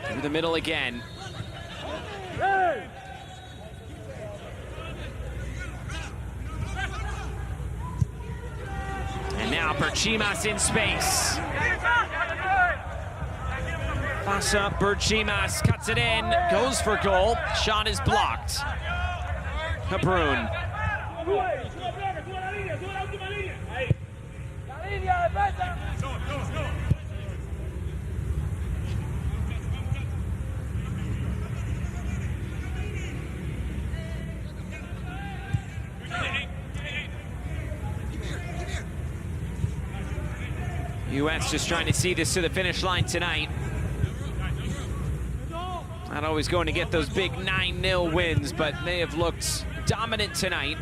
Through the middle again. And now Berchimas in space. Fasa Berchimas cuts it in, goes for goal. Shot is blocked. Lebrun. U.S. just trying to see this to the finish line tonight. Not always going to get those big 9-0 wins, but they have looked dominant tonight.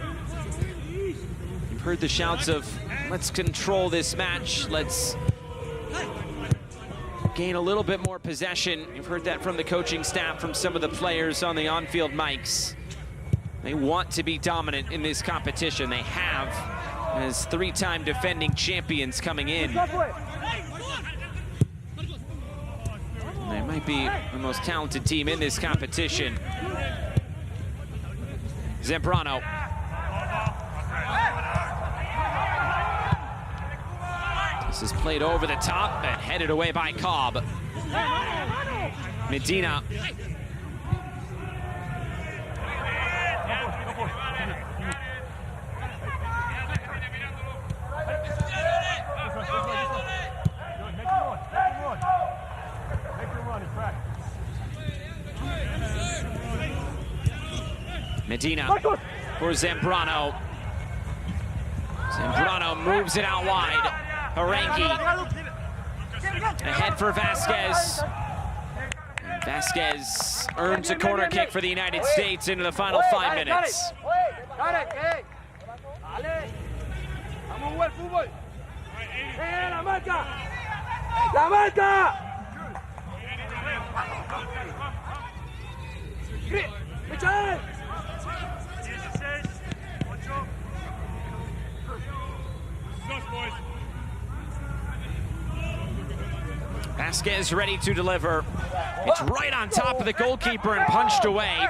You've heard the shouts of, let's control this match, let's gain a little bit more possession. You've heard that from the coaching staff, from some of the players on the on-field mics. They want to be dominant in this competition. They have, as 3-time defending champions coming in. They might be the most talented team in this competition. Zambrano. This is played over the top and headed away by Cobb. Medina. Medina for Zambrano. Zambrano moves it out wide. Harangi ahead for Vasquez. Vasquez earns a corner kick for the United States into the final 5 minutes. Vasquez ready to deliver. It's right on top of the goalkeeper and punched away.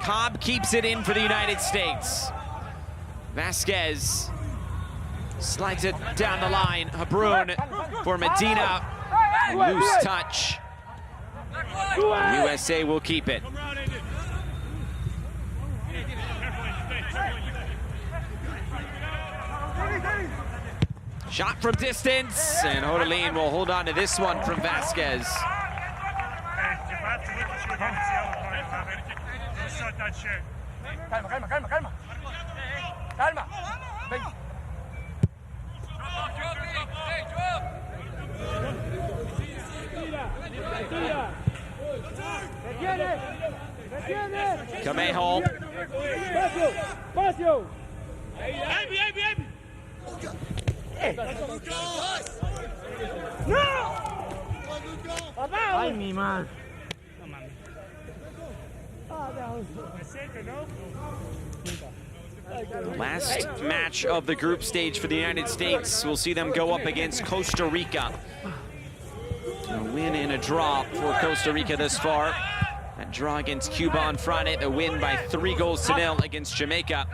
Cobb keeps it in for the United States. Vasquez slides it down the line. Habrun for Medina. Loose touch. USA will keep it. Shot from distance, and Hodelin will hold on to this one from Vasquez. Camejo. Ay, mi madre. Last match of the group stage for the United States. We'll see them go up against Costa Rica. A win and a draw for Costa Rica this far. That draw against Cuba on Friday, the win by 3-0 against Jamaica.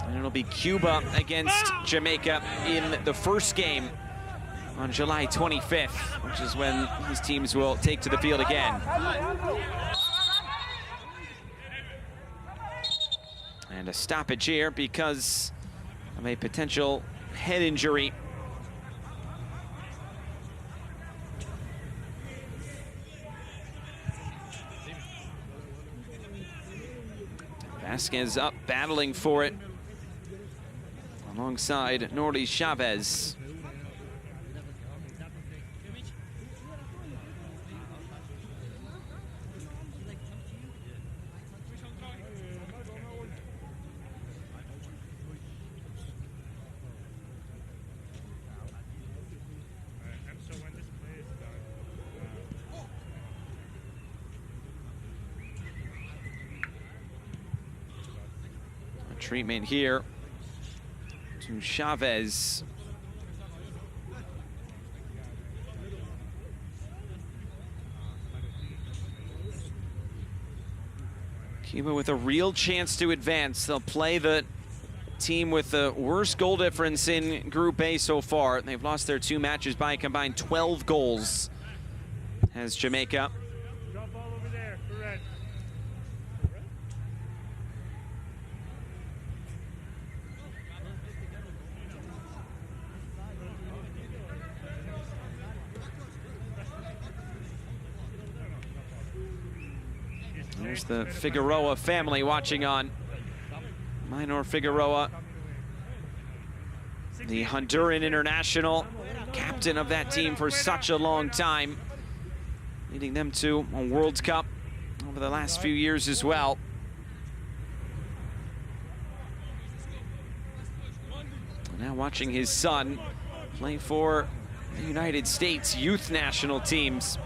And it'll be Cuba against Jamaica in the first game on July 25th, which is when these teams will take to the field again. And a stoppage here because of a potential head injury. Vasquez up, battling for it alongside Norley Chavez. Treatment here to Chavez. Cuba with a real chance to advance. They'll play the team with the worst goal difference in Group A so far. They've lost their 2 matches by a combined 12 goals. As Jamaica. There's the Figueroa family watching on. Minor Figueroa, the Honduran international, captain of that team for such a long time, leading them to a World Cup over the last few years as well. Now watching his son play for the United States youth national teams.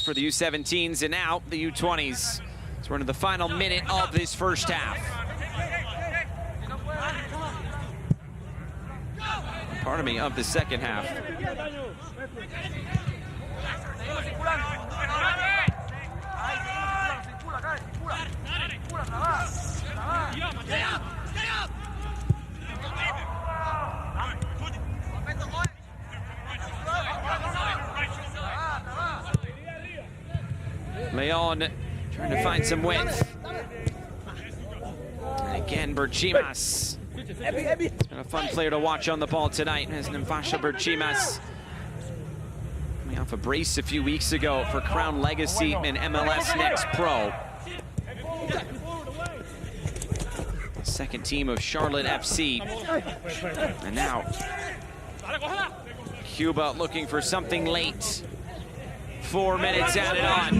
For the U17s and now the U20s. So we're into the final minute of this first half. Pardon me, of the second half. Leon trying to find some width. And again, Berchimas. And a fun player to watch on the ball tonight as Nemvasha Berchimas. Coming off a brace a few weeks ago for Crown Legacy and MLS Next Pro. Second team of Charlotte FC. And now Cuba looking for something late. 4 minutes added on.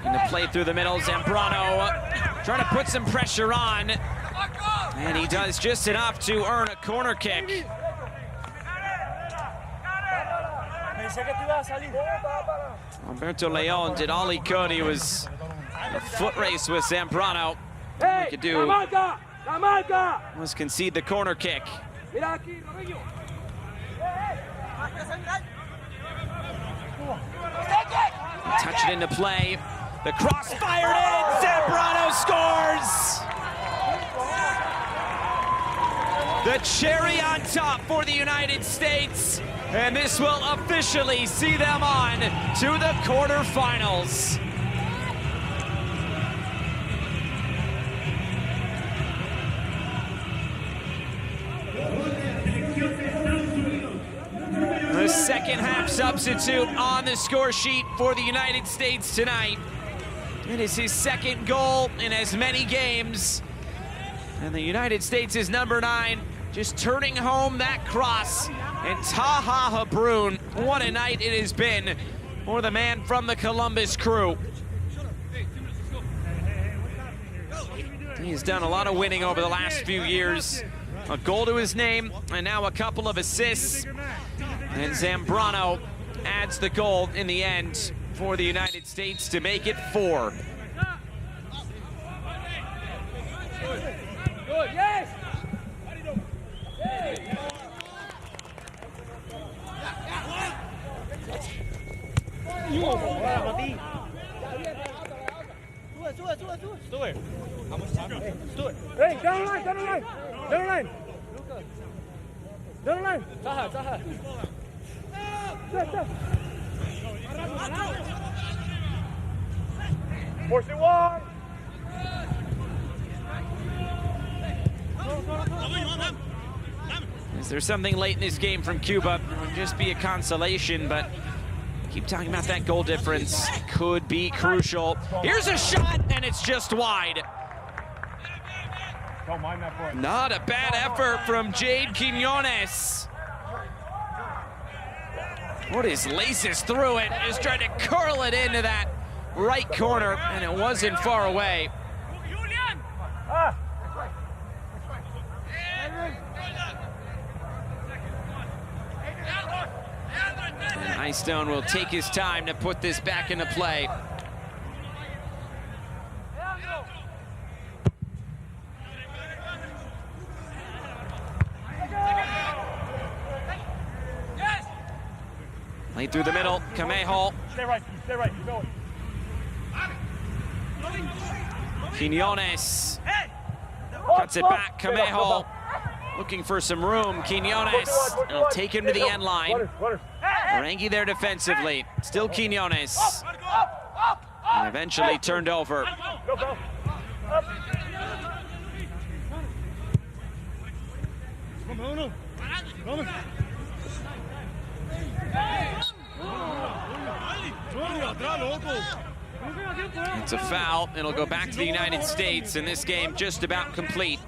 In the play through the middle, Zambrano trying to put some pressure on. And he does just enough to earn a corner kick. Alberto Leon did all he could. He was a foot race with Zambrano. All he could do was concede the corner kick. Touch it into play. The cross fired in. Zambrano scores! The cherry on top for the United States. And this will officially see them on to the quarterfinals. The second half substitute on the score sheet for the United States tonight. It is his second goal in as many games. And the United States is number 9, just turning home that cross. And Taha Habrun, what a night it has been for the man from the Columbus Crew. He's done a lot of winning over the last few years. A goal to his name, and now a couple of assists. And Zambrano adds the goal in the end for the United States to make it 4. Good, yes! Hey, down the line, down the line, down the line. Down the line. Zaha. Force it wide. Is there something late in this game from Cuba? It would just be a consolation, but keep talking about that goal difference. Could be crucial. Here's a shot, and it's just wide. Don't mind that boy. Not a bad effort from Jade Quinones. What is laces through it, just trying to curl it into that right corner, and it wasn't far away. And Eystone will take his time to put this back into play. Played through the middle, Camejo. Stay right, you know it. Quinones cuts it back, Camejo looking for some room. Quinones will take him to the end line. Rangi there defensively, still Quinones. And eventually turned over. It's a foul. It'll go back to the United States, and this game just about complete.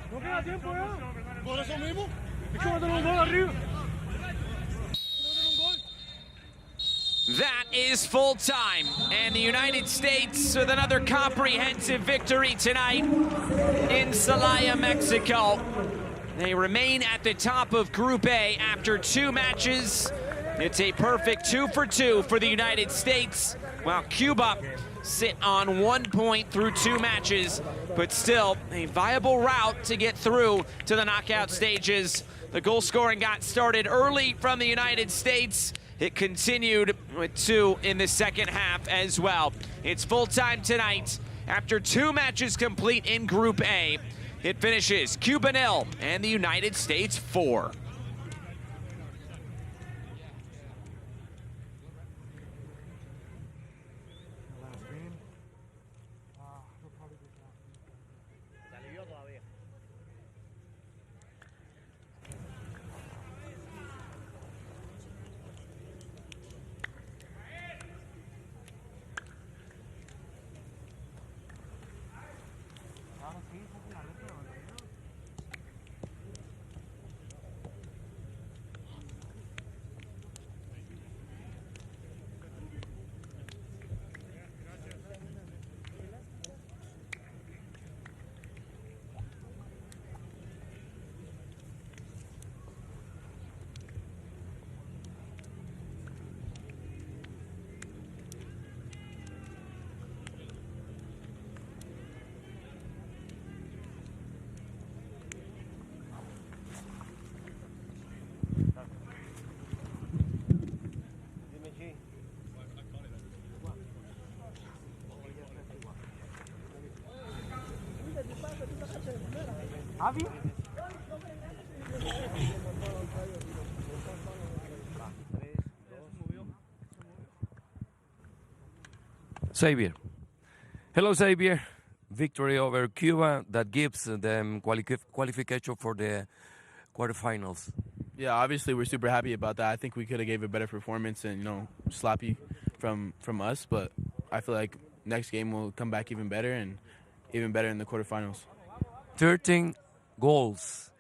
That is full time, and the United States with another comprehensive victory tonight in Celaya, Mexico. They remain at the top of Group A after 2 matches. It's a perfect 2 for 2 for the United States, while Cuba sit on 1 point through 2 matches, but still a viable route to get through to the knockout stages. The goal scoring got started early from the United States. It continued with 2 in the second half as well. It's full time tonight. After 2 matches complete in Group A, it finishes Cuba 0 and the United States 4. Xavier. Hello, Xavier. Victory over Cuba that gives them qualification for the quarterfinals. Yeah, obviously we're super happy about that. I think we could have gave a better performance and, sloppy from us, but I feel like next game will come back even better and even better in the quarterfinals. 13 goals.